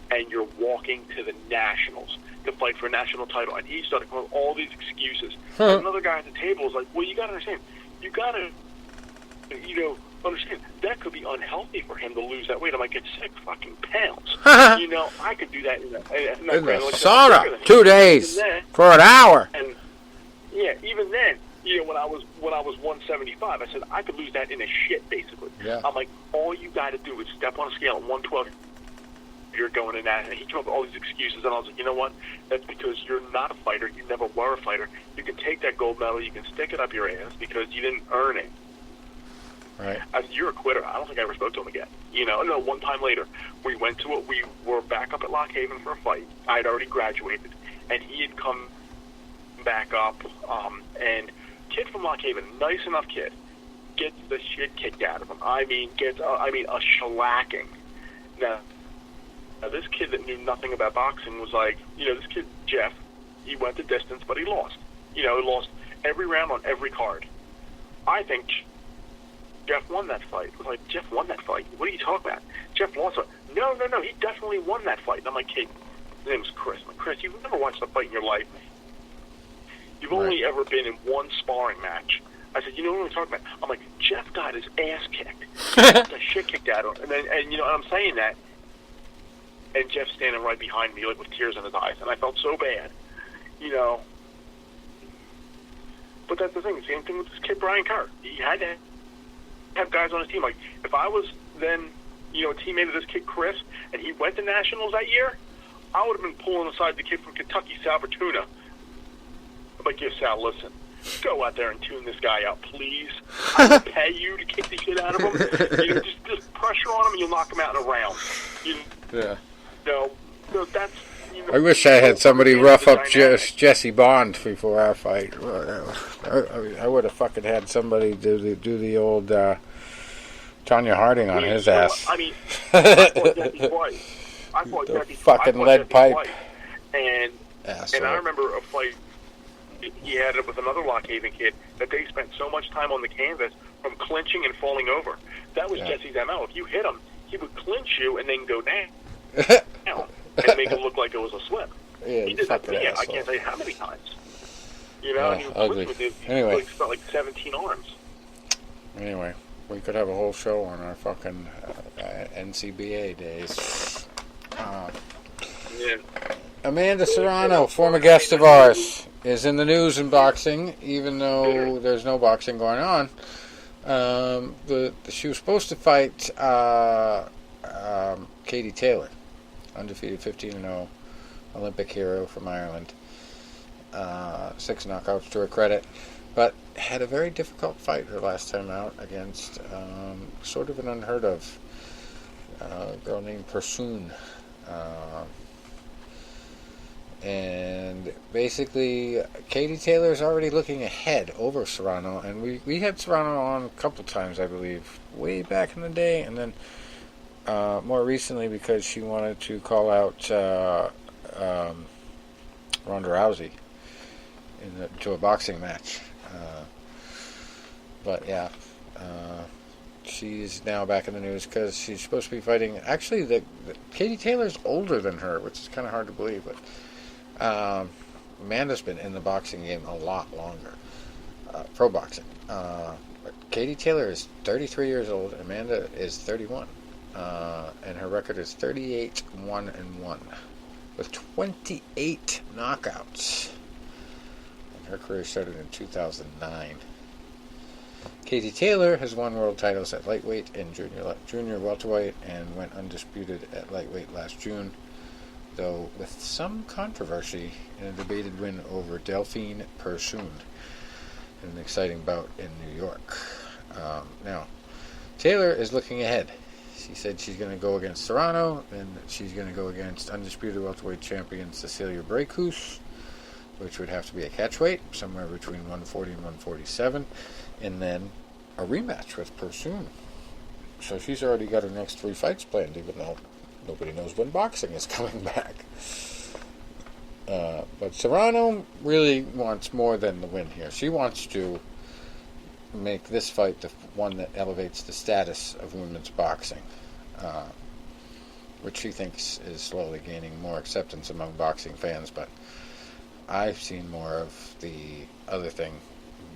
And you're walking to the nationals to fight for a national title. And he started coming with all these excuses. And another guy at the table was like, well, you got to understand. You got to, understand, that could be unhealthy for him to lose that weight. I might get 6 fucking pounds. I could do that in the sauna, 2 days then, for an hour. And, even then, when I was 175, I said, I could lose that in a shit, basically. Yeah. I'm like, all you got to do is step on a scale at 112. You're going in that. And he came up with all these excuses, and I was like, you know what? That's because you're not a fighter. You never were a fighter. You can take that gold medal. You can stick it up your ass because you didn't earn it. Right. I said, you're a quitter. I don't think I ever spoke to him again. No, one time later, we went to it. We were back up at Lock Haven for a fight. I had already graduated, and he had come back up. And kid from Lock Haven, nice enough kid, gets the shit kicked out of him. I mean, a shellacking. Now, this kid that knew nothing about boxing was like, this kid, Jeff, he went the distance, but he lost. He lost every round on every card. I think Jeff won that fight. I was like, Jeff won that fight? What are you talking about? Jeff lost it. No, he definitely won that fight. And I'm like, kid, his name's Chris. I'm like, Chris, you've never watched a fight in your life. You've only ever been in one sparring match. I said, what are we talking about? I'm like, Jeff got his ass kicked. He got the shit kicked out of him. And I'm saying that, and Jeff's standing right behind me, like with tears in his eyes, and I felt so bad, But that's the thing. Same thing with this kid, Brian Kerr. He had to have guys on his team. Like, if I was then, a teammate of this kid, Chris, and he went to nationals that year, I would have been pulling aside the kid from Kentucky, Sal Fortuna. I'm like, yeah, Sal, listen. Go out there and tune this guy out, please. I will pay you to kick the shit out of him. Just pressure on him, and you'll knock him out in a round. Yeah. So that's. I wish I had somebody rough up Jesse Bond before our fight. I would have fucking had somebody do the old Tanya Harding on his ass. I fought Jesse twice. I fought Jesse fucking lead pipe. Twice. And I remember a fight he had it with another Lock Haven kid that they spent so much time on the canvas from clinching and falling over. That was Jesse's MO. If you hit him, he would clinch you and then go down and make it look like it was a slip. Yeah, he did that to me. I can't tell you how many times. And he was ugly. with it. Anyway. He spent like 17 arms. Anyway, we could have a whole show on our fucking NCBA days. Amanda Serrano, former guest of ours, is in the news in boxing, even though there's no boxing going on. She was supposed to fight Katie Taylor, undefeated 15-0, Olympic hero from Ireland. 6 knockouts to her credit, but had a very difficult fight her last time out against sort of an unheard of girl named Persoon. And basically, Katie Taylor's already looking ahead over Serrano, and we had Serrano on a couple times, I believe, way back in the day, and then more recently because she wanted to call out Ronda Rousey to a boxing match. But yeah, she's now back in the news because she's supposed to be fighting. Actually, Katie Taylor's older than her, which is kind of hard to believe, but Amanda's been in the boxing game a lot longer, pro boxing. But Katie Taylor is 33 years old. Amanda is 31, and her record is 38-1-1 with 28 knockouts. Her career started in 2009. Katie Taylor has won world titles at lightweight and junior welterweight and went undisputed at lightweight last June, though with some controversy in a debated win over Delphine Persoon in an exciting bout in New York. Now, Taylor is looking ahead. She said she's going to go against Serrano, and she's going to go against undisputed welterweight champion Cecilia Brækhus, which would have to be a catchweight, somewhere between 140 and 147, and then a rematch with Persoon. So she's already got her next 3 fights planned, even though nobody knows when boxing is coming back. But Serrano really wants more than the win here. She wants to make this fight the one that elevates the status of women's boxing, which she thinks is slowly gaining more acceptance among boxing fans. But I've seen more of the other thing,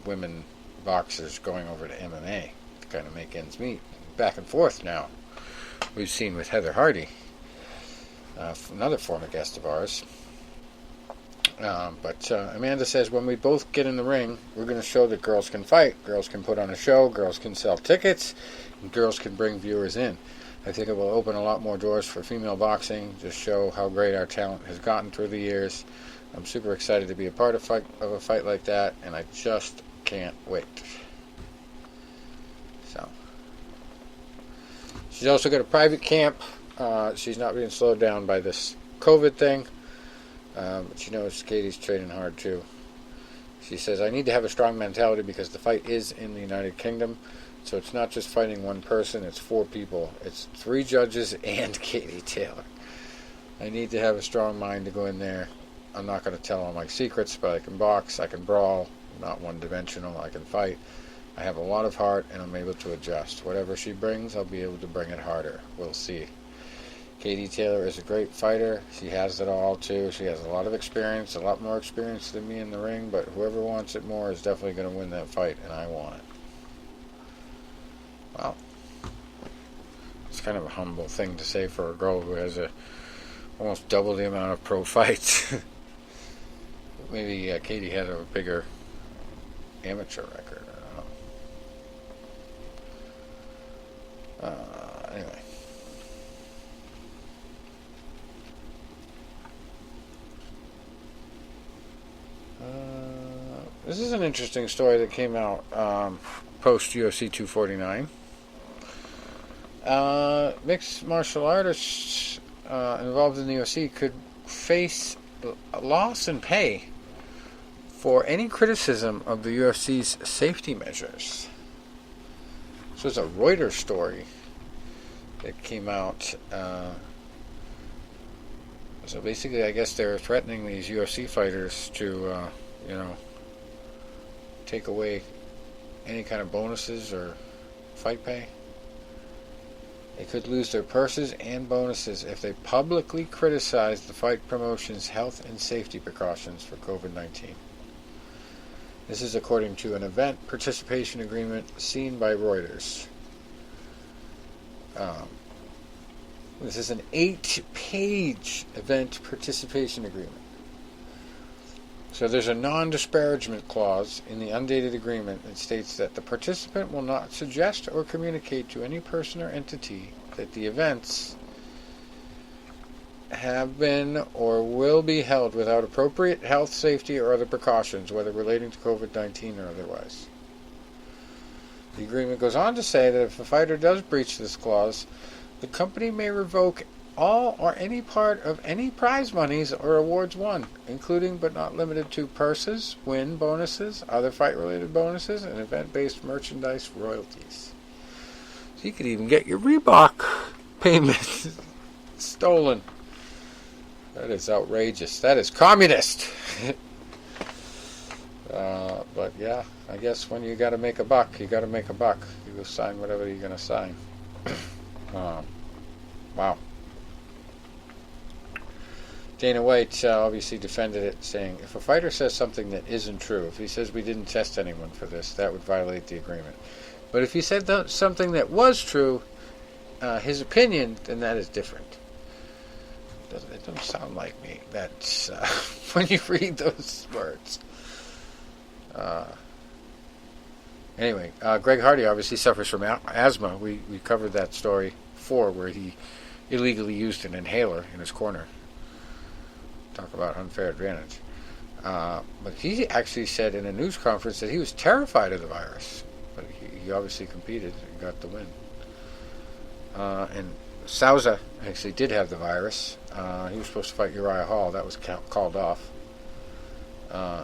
women boxers going over to MMA to kind of make ends meet. Back and forth now. We've seen with Heather Hardy, another former guest of ours. But Amanda says when we both get in the ring, we're going to show that girls can fight, girls can put on a show, girls can sell tickets, and girls can bring viewers in. I think it will open a lot more doors for female boxing, just show how great our talent has gotten through the years. I'm super excited to be a part of a fight like that, and I just can't wait. So, she's also got a private camp. She's not being slowed down by this COVID thing. But she knows Katie's training hard too. She says, I need to have a strong mentality because the fight is in the United Kingdom. So it's not just fighting one person, it's 4 people. It's 3 judges and Katie Taylor. I need to have a strong mind to go in there. I'm not going to tell all my secrets, but I can box, I can brawl. I'm not one-dimensional, I can fight. I have a lot of heart and I'm able to adjust. Whatever she brings, I'll be able to bring it harder. We'll see. Katie Taylor is a great fighter. She has it all, too. She has a lot of experience, a lot more experience than me in the ring, but whoever wants it more is definitely going to win that fight, and I want it. Wow. It's kind of a humble thing to say for a girl who has almost double the amount of pro fights. Maybe Katie had a bigger amateur record. I don't know. Anyway. This is an interesting story that came out post UFC 249. Mixed martial artists involved in the UFC could face loss in pay for any criticism of the UFC's safety measures. This was a Reuters story that came out. So basically, I guess they're threatening these UFC fighters to, take away any kind of bonuses or fight pay. They could lose their purses and bonuses if they publicly criticize the fight promotion's health and safety precautions for COVID-19. This is according to an event participation agreement seen by Reuters. This is an 8-page event participation agreement. So there's a non-disparagement clause in the undated agreement that states that the participant will not suggest or communicate to any person or entity that the events have been or will be held without appropriate health, safety, or other precautions, whether relating to COVID-19 or otherwise. The agreement goes on to say that if a fighter does breach this clause, the company may revoke all or any part of any prize monies or awards won, including but not limited to purses, win bonuses, other fight-related bonuses, and event-based merchandise royalties. So you could even get your Reebok payment stolen. That is outrageous. That is communist. But yeah, I guess when you got to make a buck, you got to make a buck. You go sign whatever you're going to sign. Wow. Dana White obviously defended it, saying, if a fighter says something that isn't true, if he says we didn't test anyone for this, that would violate the agreement. But if he said something that was true, his opinion, then that is different. It doesn't sound like me. That's when you read those words. Anyway, Greg Hardy obviously suffers from asthma. We covered that story before, where he illegally used an inhaler in his corner. Talk about unfair advantage. But he actually said in a news conference that he was terrified of the virus. But he obviously competed and got the win. And Souza actually did have the virus. He was supposed to fight Uriah Hall. That was called off.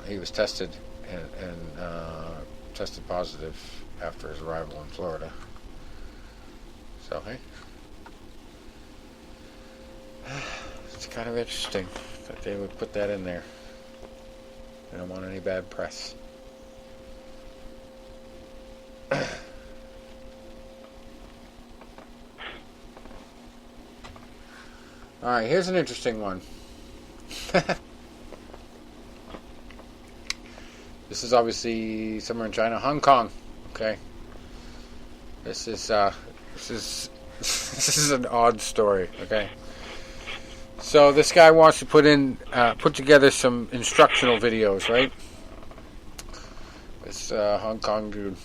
He was tested and tested positive after his arrival in Florida. So, hey. It's kind of interesting that they would put that in there. They don't want any bad press. Alright, here's an interesting one. This is obviously somewhere in China, Hong Kong. Okay. This is this is an odd story, okay? So this guy wants to put together some instructional videos, right? This Hong Kong dude.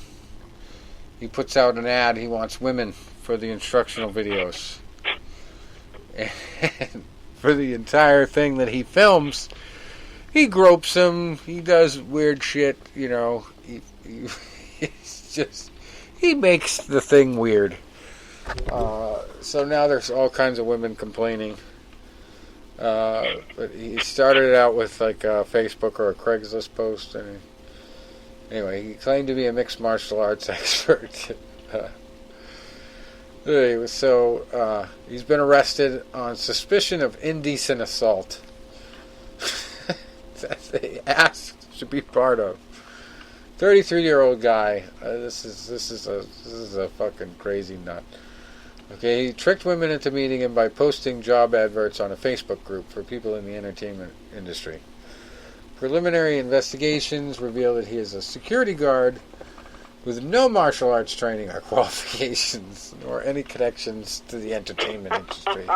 He puts out an ad. He wants women for the instructional videos. And for the entire thing that he films, he gropes them. He does weird shit, you know. He makes the thing weird. So now there's all kinds of women complaining. But he started it out with like a Facebook or a Craigslist post, and anyway, he claimed to be a mixed martial arts expert. So he's been arrested on suspicion of indecent assault that they asked to be part of. 33-year-old guy. This is a fucking crazy nut. Okay, he tricked women into meeting him by posting job adverts on a Facebook group for people in the entertainment industry. Preliminary investigations reveal that he is a security guard with no martial arts training or qualifications, nor any connections to the entertainment industry.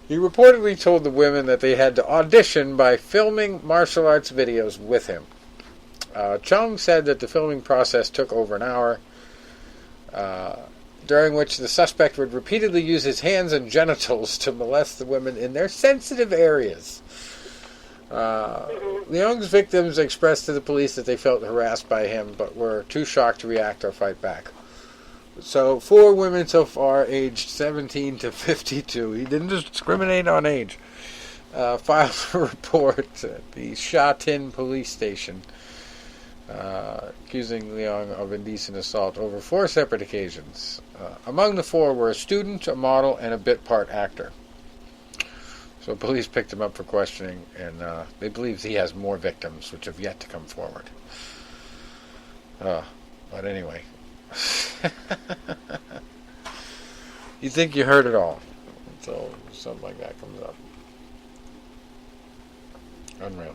He reportedly told the women that they had to audition by filming martial arts videos with him. Chung said that the filming process took over an hour, during which the suspect would repeatedly use his hands and genitals to molest the women in their sensitive areas. Leung's victims expressed to the police that they felt harassed by him, but were too shocked to react or fight back. So, 4 women so far, aged 17 to 52. He didn't discriminate on age. Filed a report at the Sha Tin police station, accusing Leung of indecent assault over 4 separate occasions. Among the 4 were a student, a model, and a bit part actor. So police picked him up for questioning, and they believe he has more victims, which have yet to come forward. But anyway. You think you heard it all until something like that comes up. Unreal.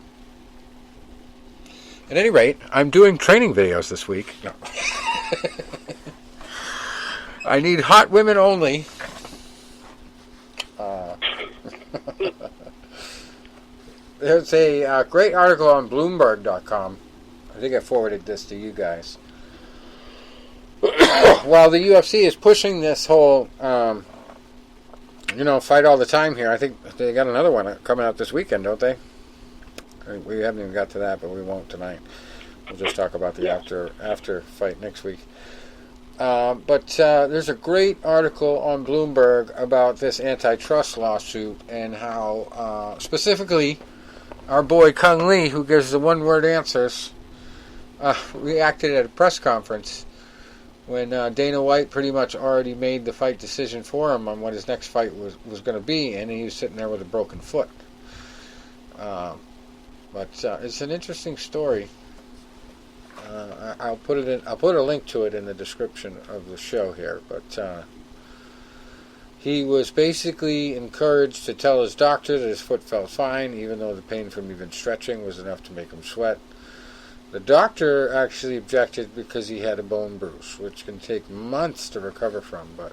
At any rate, I'm doing training videos this week. No. I need hot women only. There's a great article on Bloomberg.com. I think I forwarded this to you guys. While the UFC is pushing this whole, fight all the time here, I think they got another one coming out this weekend, don't they? We haven't even got to that, but we won't tonight. We'll just talk about the after fight next week. But there's a great article on Bloomberg about this antitrust lawsuit and how specifically our boy Kung Lee, who gives the one-word answers, reacted at a press conference when Dana White pretty much already made the fight decision for him on what his next fight was going to be, and he was sitting there with a broken foot. But it's an interesting story. I'll put a link to it in the description of the show here. But he was basically encouraged to tell his doctor that his foot felt fine, even though the pain from even stretching was enough to make him sweat. The doctor actually objected because he had a bone bruise, which can take months to recover from. But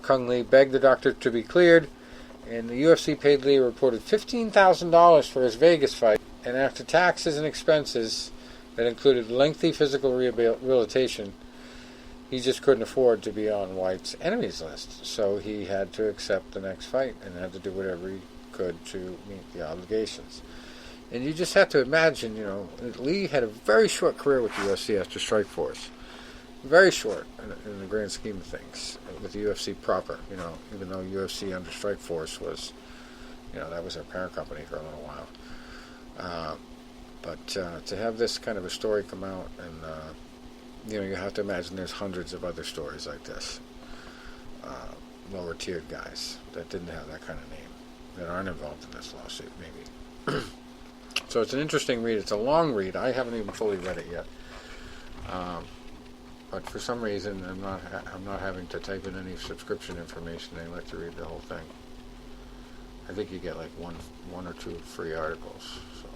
Kung Lee begged the doctor to be cleared, and the UFC paid Lee reported $15,000 for his Vegas fight And after taxes and expenses that included lengthy physical rehabilitation, he just couldn't afford to be on White's enemies list. So he had to accept the next fight and had to do whatever he could to meet the obligations. And you just have to imagine, Lee had a very short career with the UFC after Strikeforce. Very short in the grand scheme of things with the UFC proper, even though UFC under Strikeforce was, that was their parent company for a little while. But to have this kind of a story come out, and you have to imagine there's hundreds of other stories like this, lower tiered guys that didn't have that kind of name, that aren't involved in this lawsuit, maybe. So it's an interesting read. It's a long read. I haven't even fully read it yet, but for some reason I'm not having to type in any subscription information. They let you read the whole thing. I think you get like one or two free articles. So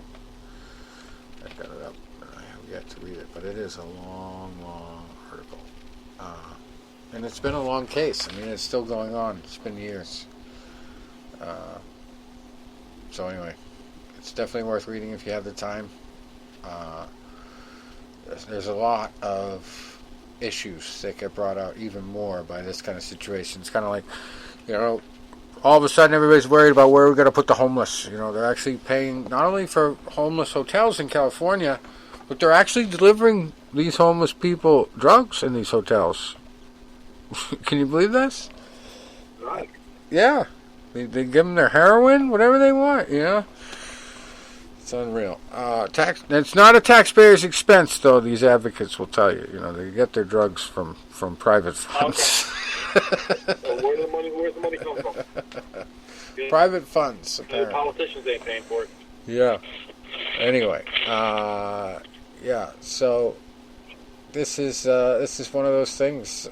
I got it up, and I have yet to read it, but it is a long article. And it's been a long case. I mean, it's still going on. It's been years. So anyway, it's definitely worth reading if you have the time. There's a lot of issues that get brought out even more by this kind of situation. It's kind of like, all of a sudden everybody's worried about where we're going to put the homeless. They're actually paying not only for homeless hotels in California, but they're actually delivering these homeless people drugs in these hotels. Can you believe this? Right. Yeah. They give them their heroin, whatever they want, It's unreal. It's not a taxpayer's expense, though, these advocates will tell you. They get their drugs from private funds. Okay. So where's the money come from? Private funds, apparently. The politicians ain't paying for it. Yeah. Anyway, so this is one of those things.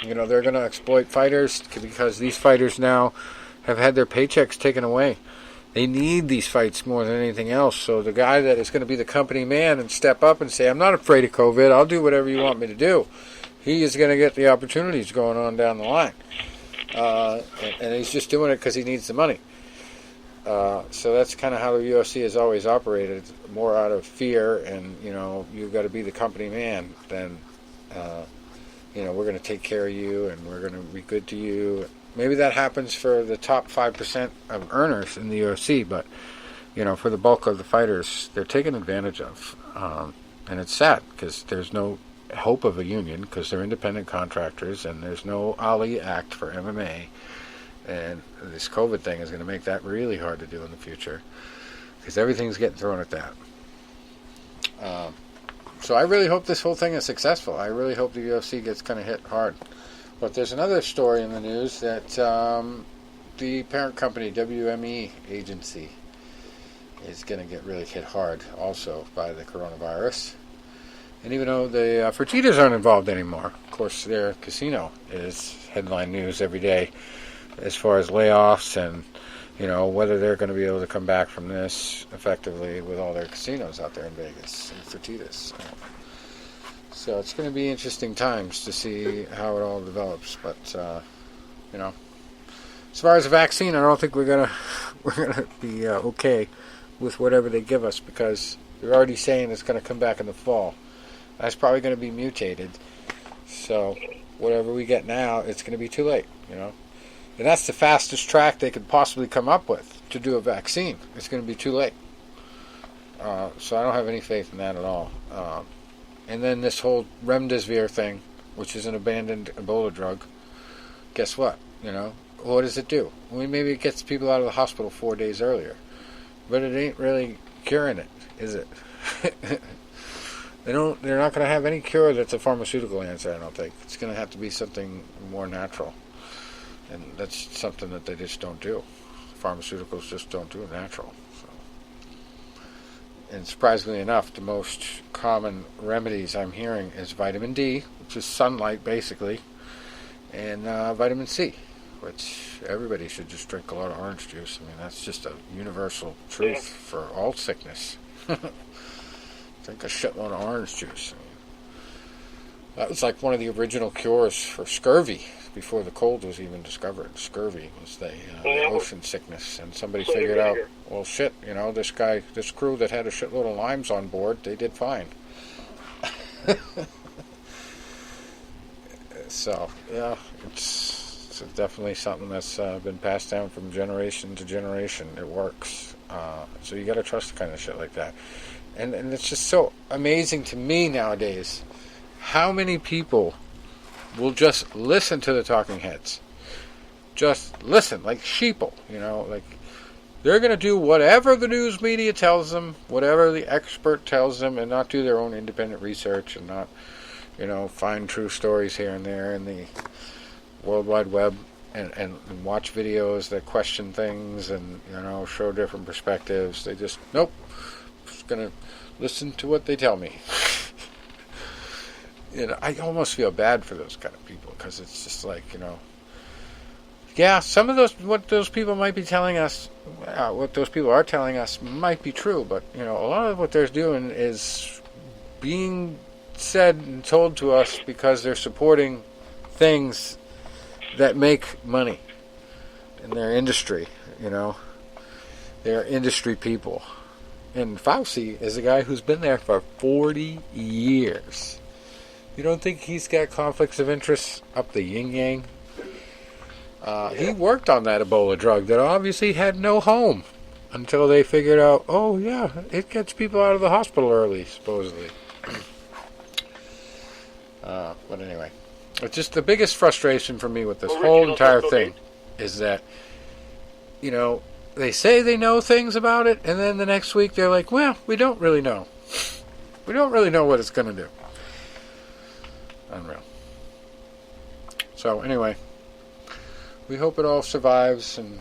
They're going to exploit fighters because these fighters now have had their paychecks taken away. They need these fights more than anything else. So the guy that is going to be the company man and step up and say, I'm not afraid of COVID, I'll do whatever you want me to do, he is going to get the opportunities going on down the line. And he's just doing it because he needs the money. So that's kind of how the UFC has always operated, more out of fear and, you've got to be the company man than, we're going to take care of you and we're going to be good to you. Maybe that happens for the top 5% of earners in the UFC, but, for the bulk of the fighters, they're taken advantage of. And it's sad because there's no hope of a union because they're independent contractors and there's no Ali Act for MMA. And this COVID thing is going to make that really hard to do in the future because everything's getting thrown at that. So I really hope this whole thing is successful. I really hope the UFC gets kind of hit hard. But there's another story in the news that the parent company, WME agency, is going to get really hit hard also by the coronavirus. And even though the Fertittas aren't involved anymore, of course their casino is headline news every day as far as layoffs and, whether they're going to be able to come back from this effectively with all their casinos out there in Vegas and Fertittas. So it's going to be interesting times to see how it all develops. But, as far as a vaccine, I don't think we're gonna be okay with whatever they give us because they're already saying it's going to come back in the fall. That's probably going to be mutated. So whatever we get now, it's going to be too late, And that's the fastest track they could possibly come up with to do a vaccine. It's going to be too late. So I don't have any faith in that at all. And then this whole remdesivir thing, which is an abandoned Ebola drug, guess what? What does it do? Well, maybe it gets people out of the hospital 4 days earlier. But it ain't really curing it, is it? They're not going to have any cure that's a pharmaceutical answer, I don't think. It's going to have to be something more natural. And that's something that they just don't do. Pharmaceuticals just don't do natural. So. And surprisingly enough, the most common remedies I'm hearing is vitamin D, which is sunlight basically, and vitamin C, which everybody should just drink a lot of orange juice. I mean, that's just a universal truth for all sickness. Drink a shitload of orange juice. I mean, that was like one of the original cures for scurvy before the cold was even discovered. Scurvy was the ocean sickness, and somebody So figured out, here. well, shit, this crew that had a shitload of limes on board, they did fine. So, yeah, it's definitely something that's been passed down from generation to generation. It works. So you got to trust kind of shit like that. And it's just so amazing to me nowadays how many people will just listen to the talking heads. Just listen, like sheeple, like they're going to do whatever the news media tells them, whatever the expert tells them, and not do their own independent research and not, find true stories here and there in the World Wide Web and watch videos that question things and, show different perspectives. They just, nope, just going to listen to what they tell me. I almost feel bad for those kind of people because it's just like, yeah, some of what those people might be telling us, what those people are telling us might be true, but, a lot of what they're doing is being said and told to us because they're supporting things that make money in their industry, They're industry people. And Fauci is a guy who's been there for 40 years. You don't think he's got conflicts of interest up the yin-yang? He worked on that Ebola drug that obviously had no home until they figured out, oh yeah, it gets people out of the hospital early, supposedly. But anyway, it's just the biggest frustration for me with this whole entire thing is that, they say they know things about it, and then the next week they're like, well, we don't really know. We don't really know what it's going to do. Unreal. So anyway, we hope it all survives and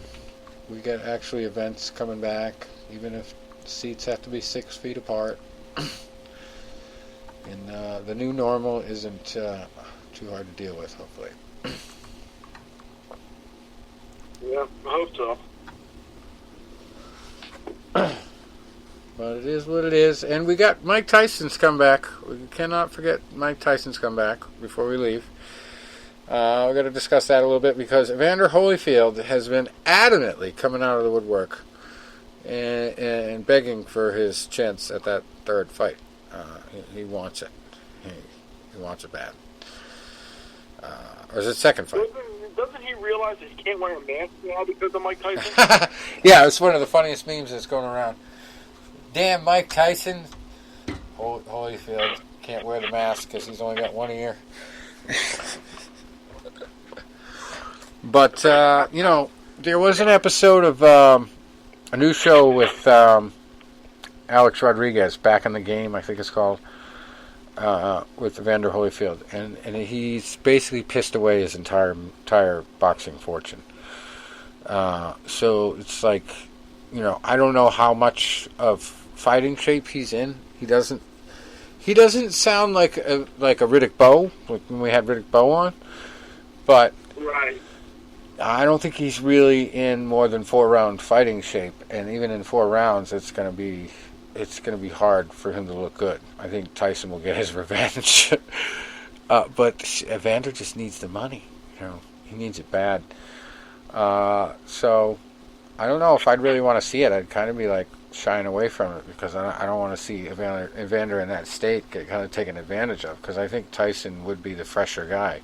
we get actually events coming back, even if seats have to be 6 feet apart. And the new normal isn't too hard to deal with, hopefully. Yeah, I hope so. But it is what it is. And we got Mike Tyson's comeback. We cannot forget Mike Tyson's comeback before we leave. We're going to discuss that a little bit because Evander Holyfield has been adamantly coming out of the woodwork and begging for his chance at that third fight. He wants it. He wants it bad. Or is it second fight? Doesn't he realize that he can't wear a mask now because of Mike Tyson? Yeah, it's one of the funniest memes that's going around. Damn, Mike Tyson. Holyfield can't wear the mask because he's only got one ear. But, there was an episode of a new show with Alex Rodriguez, Back in the Game, I think it's called, with Evander Holyfield. And he's basically pissed away his entire boxing fortune. So it's like, I don't know how much of fighting shape he's in. He doesn't sound like a Riddick Bowe, like when we had Riddick Bowe on. But Right. I don't think he's really in more than 4-round fighting shape, and even in 4 rounds, it's gonna be hard for him to look good. I think Tyson will get his revenge, but Evander just needs the money. He needs it bad. So I don't know if I'd really want to see it. I'd kind of be like shying away from it because I don't want to see Evander in that state get kind of taken advantage of. Because I think Tyson would be the fresher guy.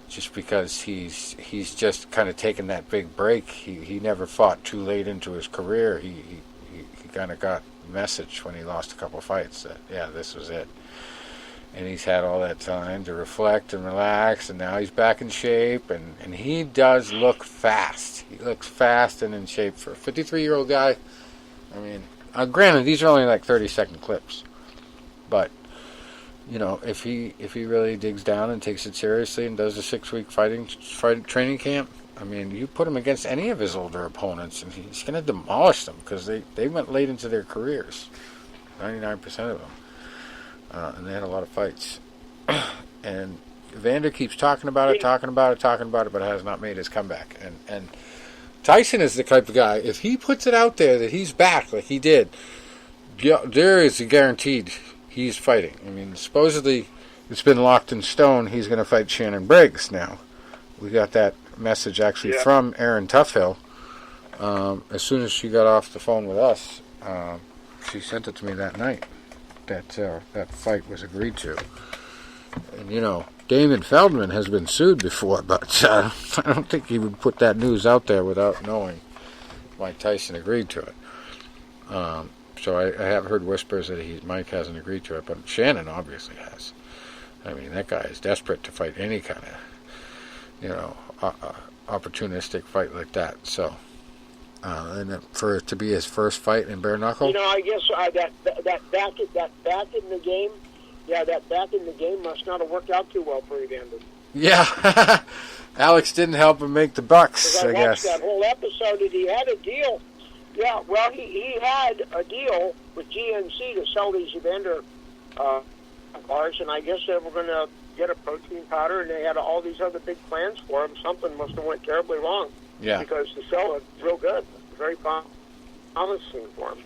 Just because he's just kind of taken that big break. He never fought too late into his career. He kind of got the message when he lost a couple fights that, yeah, this was it. And he's had all that time to reflect and relax, and now he's back in shape, and he does look fast. He looks fast and in shape for a 53-year-old guy. I mean, granted, these are only like 30-second clips. But if he really digs down and takes it seriously and does a 6-week training camp, I mean, you put him against any of his older opponents, and he's going to demolish them because they went late into their careers, 99% of them, and they had a lot of fights. And Evander keeps talking about it, but has not made his comeback. And Tyson is the type of guy, if he puts it out there that he's back like he did, there is a guaranteed he's fighting. I mean, supposedly it's been locked in stone. He's going to fight Shannon Briggs now. We got that message actually from Erin Toughhill. As soon as she got off the phone with us, she sent it to me that night. That fight was agreed to. And, you know, Damon Feldman has been sued before, but I don't think he would put that news out there without knowing Mike Tyson agreed to it. So I have heard whispers that Mike hasn't agreed to it, but Shannon obviously has. I mean, that guy is desperate to fight any kind of, you know, opportunistic fight like that. So, and for it to be his first fight in bare knuckle, you know, I guess that back in the game, that back in the game must not have worked out too well for Evander. Yeah, Alex didn't help him make the bucks. I guess that whole episode that he had a deal. Yeah, well, he had a deal with GNC to sell these Evander bars, and I guess they were going to get a protein powder, and they had all these other big plans for him. Something must have went terribly wrong. Yeah. Because the sell was real good, very promising for him.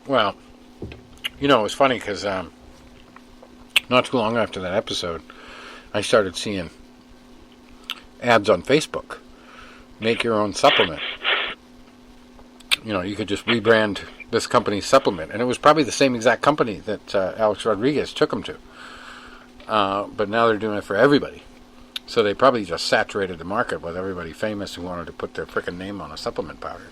Well, you know, it was funny because not too long after that episode, I started seeing ads on Facebook. Make your own supplement. You know, you could just rebrand this company's supplement. And it was probably the same exact company that Alex Rodriguez took him to. But now they're doing it for everybody. So they probably just saturated the market with everybody famous who wanted to put their frickin' name on a supplement powder.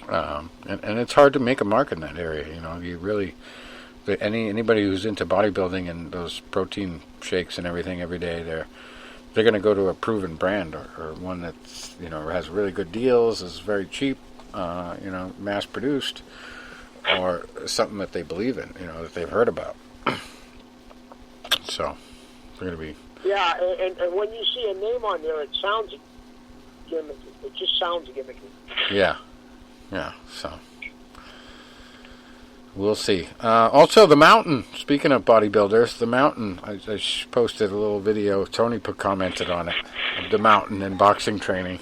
And it's hard to make a mark in that area. You know, you really... Anybody who's into bodybuilding and those protein shakes and everything every day, they're going to go to a proven brand or one that's, you know, has really good deals, is very cheap, you know, mass produced, or something that they believe in, you know, that they've heard about. So they're going to be. Yeah, and when you see a name on there, it sounds gimmicky. It just sounds gimmicky. Yeah. So we'll see. Also, The Mountain. Speaking of bodybuilders, The Mountain. I posted a little video. Tony commented on it. The Mountain in boxing training.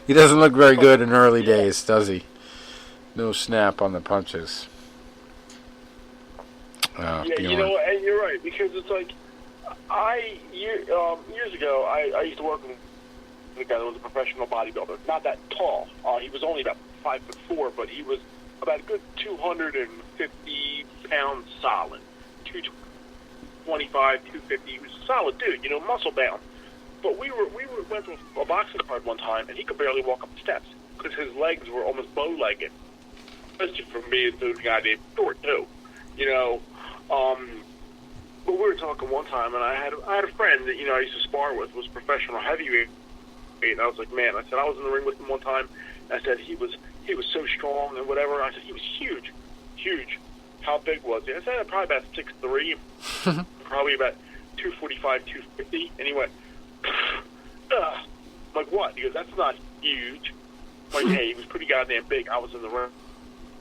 He doesn't look very good in early days, does he? No snap on the punches. You know, and you're right, because it's like, years ago, I used to work with a guy that was a professional bodybuilder. Not that tall. He was only about 5'4", but he was about a good 250 pounds solid. 225, 250. He was a solid dude, you know, muscle bound. But we went to a boxing card one time, and he could barely walk up the steps because his legs were almost bow-legged. Especially for me, as a guy named Short, too. You know, but we were talking one time, and I had a friend that, you know, I used to spar with, was a professional heavyweight, and I was like, man, I said, I was in the ring with him one time, and I said, he was so strong and whatever. I said, he was huge. How big was he? I said, probably about 6'3", probably about 245, 250. And he went, I'm like, what? He goes, that's not huge. I'm like, hey, he was pretty goddamn big. I was in the ring,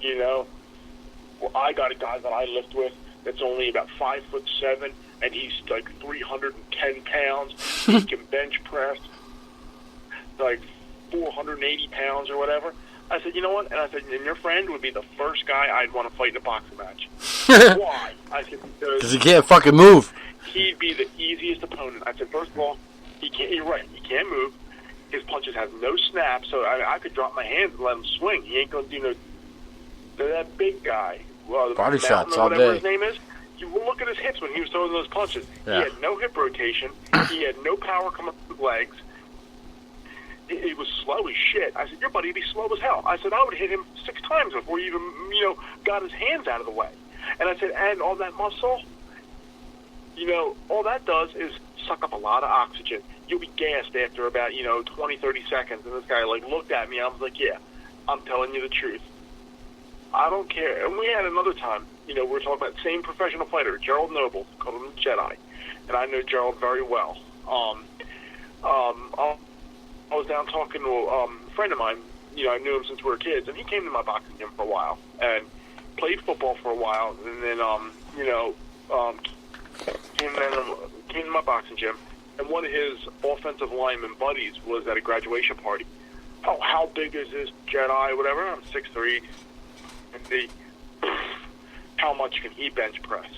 you know. Well, I got a guy that I lift with that's only about 5'7", and he's like 310 pounds. He can bench press like 480 pounds or whatever. I said, you know what? And I said, and your friend would be the first guy I'd want to fight in a boxing match. Why? I said, because he can't fucking move. He'd be the easiest opponent. I said, first of all, he can't. You're right. He can't move. His punches have no snap, so I could drop my hands and let him swing. He ain't gonna do no. That big guy, body shots all whatever day. His name is. You look at his hips when he was throwing those punches. Yeah. He had no hip rotation. He had no power coming up with legs. He was slow as shit. I said, your buddy would be slow as hell. I said, I would hit him 6 times before he even, you know, got his hands out of the way. And I said, and all that muscle, you know, all that does is suck up a lot of oxygen. You'll be gassed after about, you know, 20, 30 seconds. And this guy, like, looked at me. I was like, yeah, I'm telling you the truth. I don't care. And we had another time, you know, we were talking about the same professional fighter, Gerald Noble, called him Jedi. And I know Gerald very well. I was down talking to a friend of mine. You know, I knew him since we were kids, and he came to my boxing gym for a while and played football for a while, and then came to my boxing gym. And one of his offensive lineman buddies was at a graduation party. Oh, how big is this Jedi? Whatever. I'm 6'3", and how much can he bench press?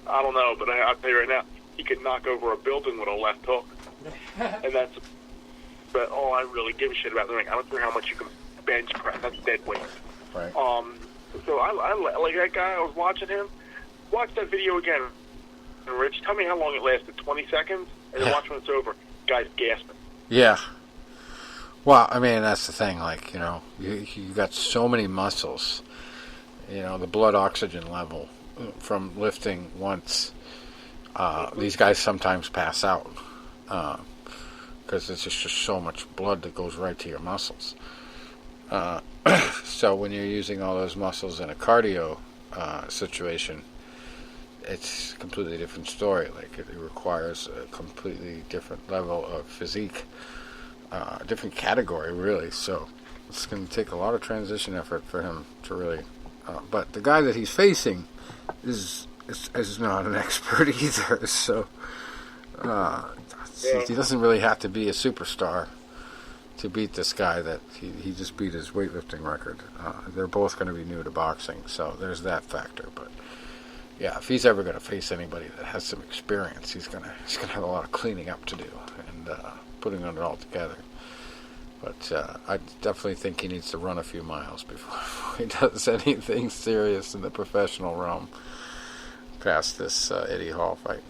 I don't know, but I'll tell you right now, he could knock over a building with a left hook. And that's all I really give a shit about in the ring. I don't care how much you can bench press. That's dead weight. Right. So I like that guy. I was watching him. Watch that video again. And Rich, tell me how long it lasted. 20 seconds? And then watch when it's over. Guy's gasping. Yeah. Well, I mean, that's the thing. Like, you got so many muscles. The blood oxygen level from lifting once. These guys sometimes pass out because there's just so much blood that goes right to your muscles. So when you're using all those muscles in a cardio situation, it's a completely different story. Like, it requires a completely different level of physique, different category, really. So it's going to take a lot of transition effort for him to really. But the guy that he's facing is not an expert either. So he doesn't really have to be a superstar to beat this guy that he just beat his weightlifting record. They're both going to be new to boxing, so there's that factor. But yeah, if he's ever going to face anybody that has some experience, he's going to have a lot of cleaning up to do and putting it all together. But I definitely think he needs to run a few miles before he does anything serious in the professional realm past this Eddie Hall fight.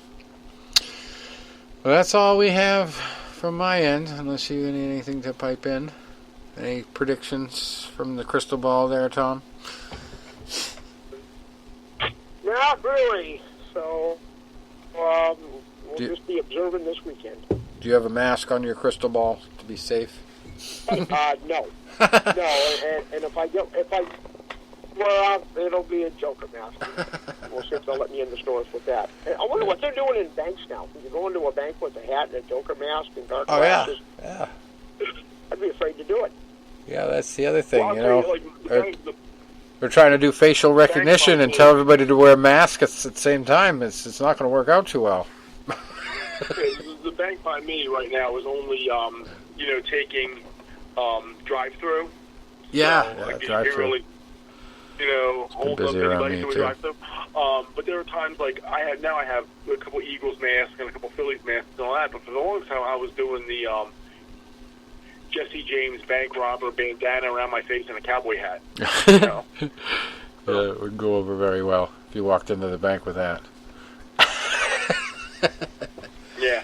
Well, that's all we have from my end, unless you need anything to pipe in. Any predictions from the crystal ball there, Tom? Not really. So we'll just be observing this weekend. Do you have a mask on your crystal ball to be safe? No. No, and if I it'll be a Joker mask. We'll see if they'll let me in the stores with that. And I wonder what they're doing in banks now. Can you go into a bank with a hat and a Joker mask and dark glasses? Yeah. I'd be afraid to do it. Yeah, that's the other thing, Well, They're trying to do facial recognition and tell everybody to wear masks at the same time. It's not going to work out too well. The bank by me right now is only, taking drive-through. Yeah, so, drive-through. Really, hold up anybody to a drive-through. But there are times like I have a couple Eagles masks and a couple Phillies masks and all that. But for the longest time, I was doing the Jesse James bank robber bandana around my face and a cowboy hat. Yeah, it would go over very well if you walked into the bank with that. Yeah.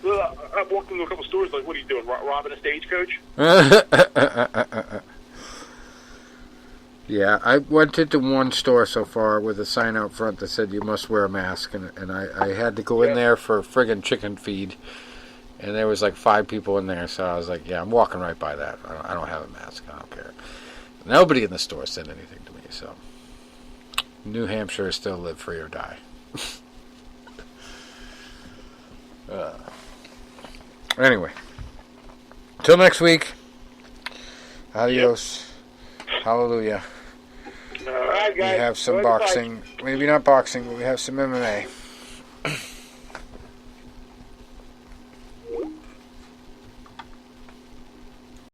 Well, I've walked into a couple stores like, what are you doing, robbing a stagecoach? Yeah, I went into one store so far with a sign out front that said you must wear a mask, and I had to go in there for friggin' chicken feed, and there was like 5 people in there, so I was like, yeah, I'm walking right by that. I don't have a mask. I don't care. Nobody in the store said anything to me, so New Hampshire is still live free or die. Anyway, till next week. Adios. Yep. Hallelujah. All right, guys. We have some boxing. Maybe not boxing, but we have some MMA.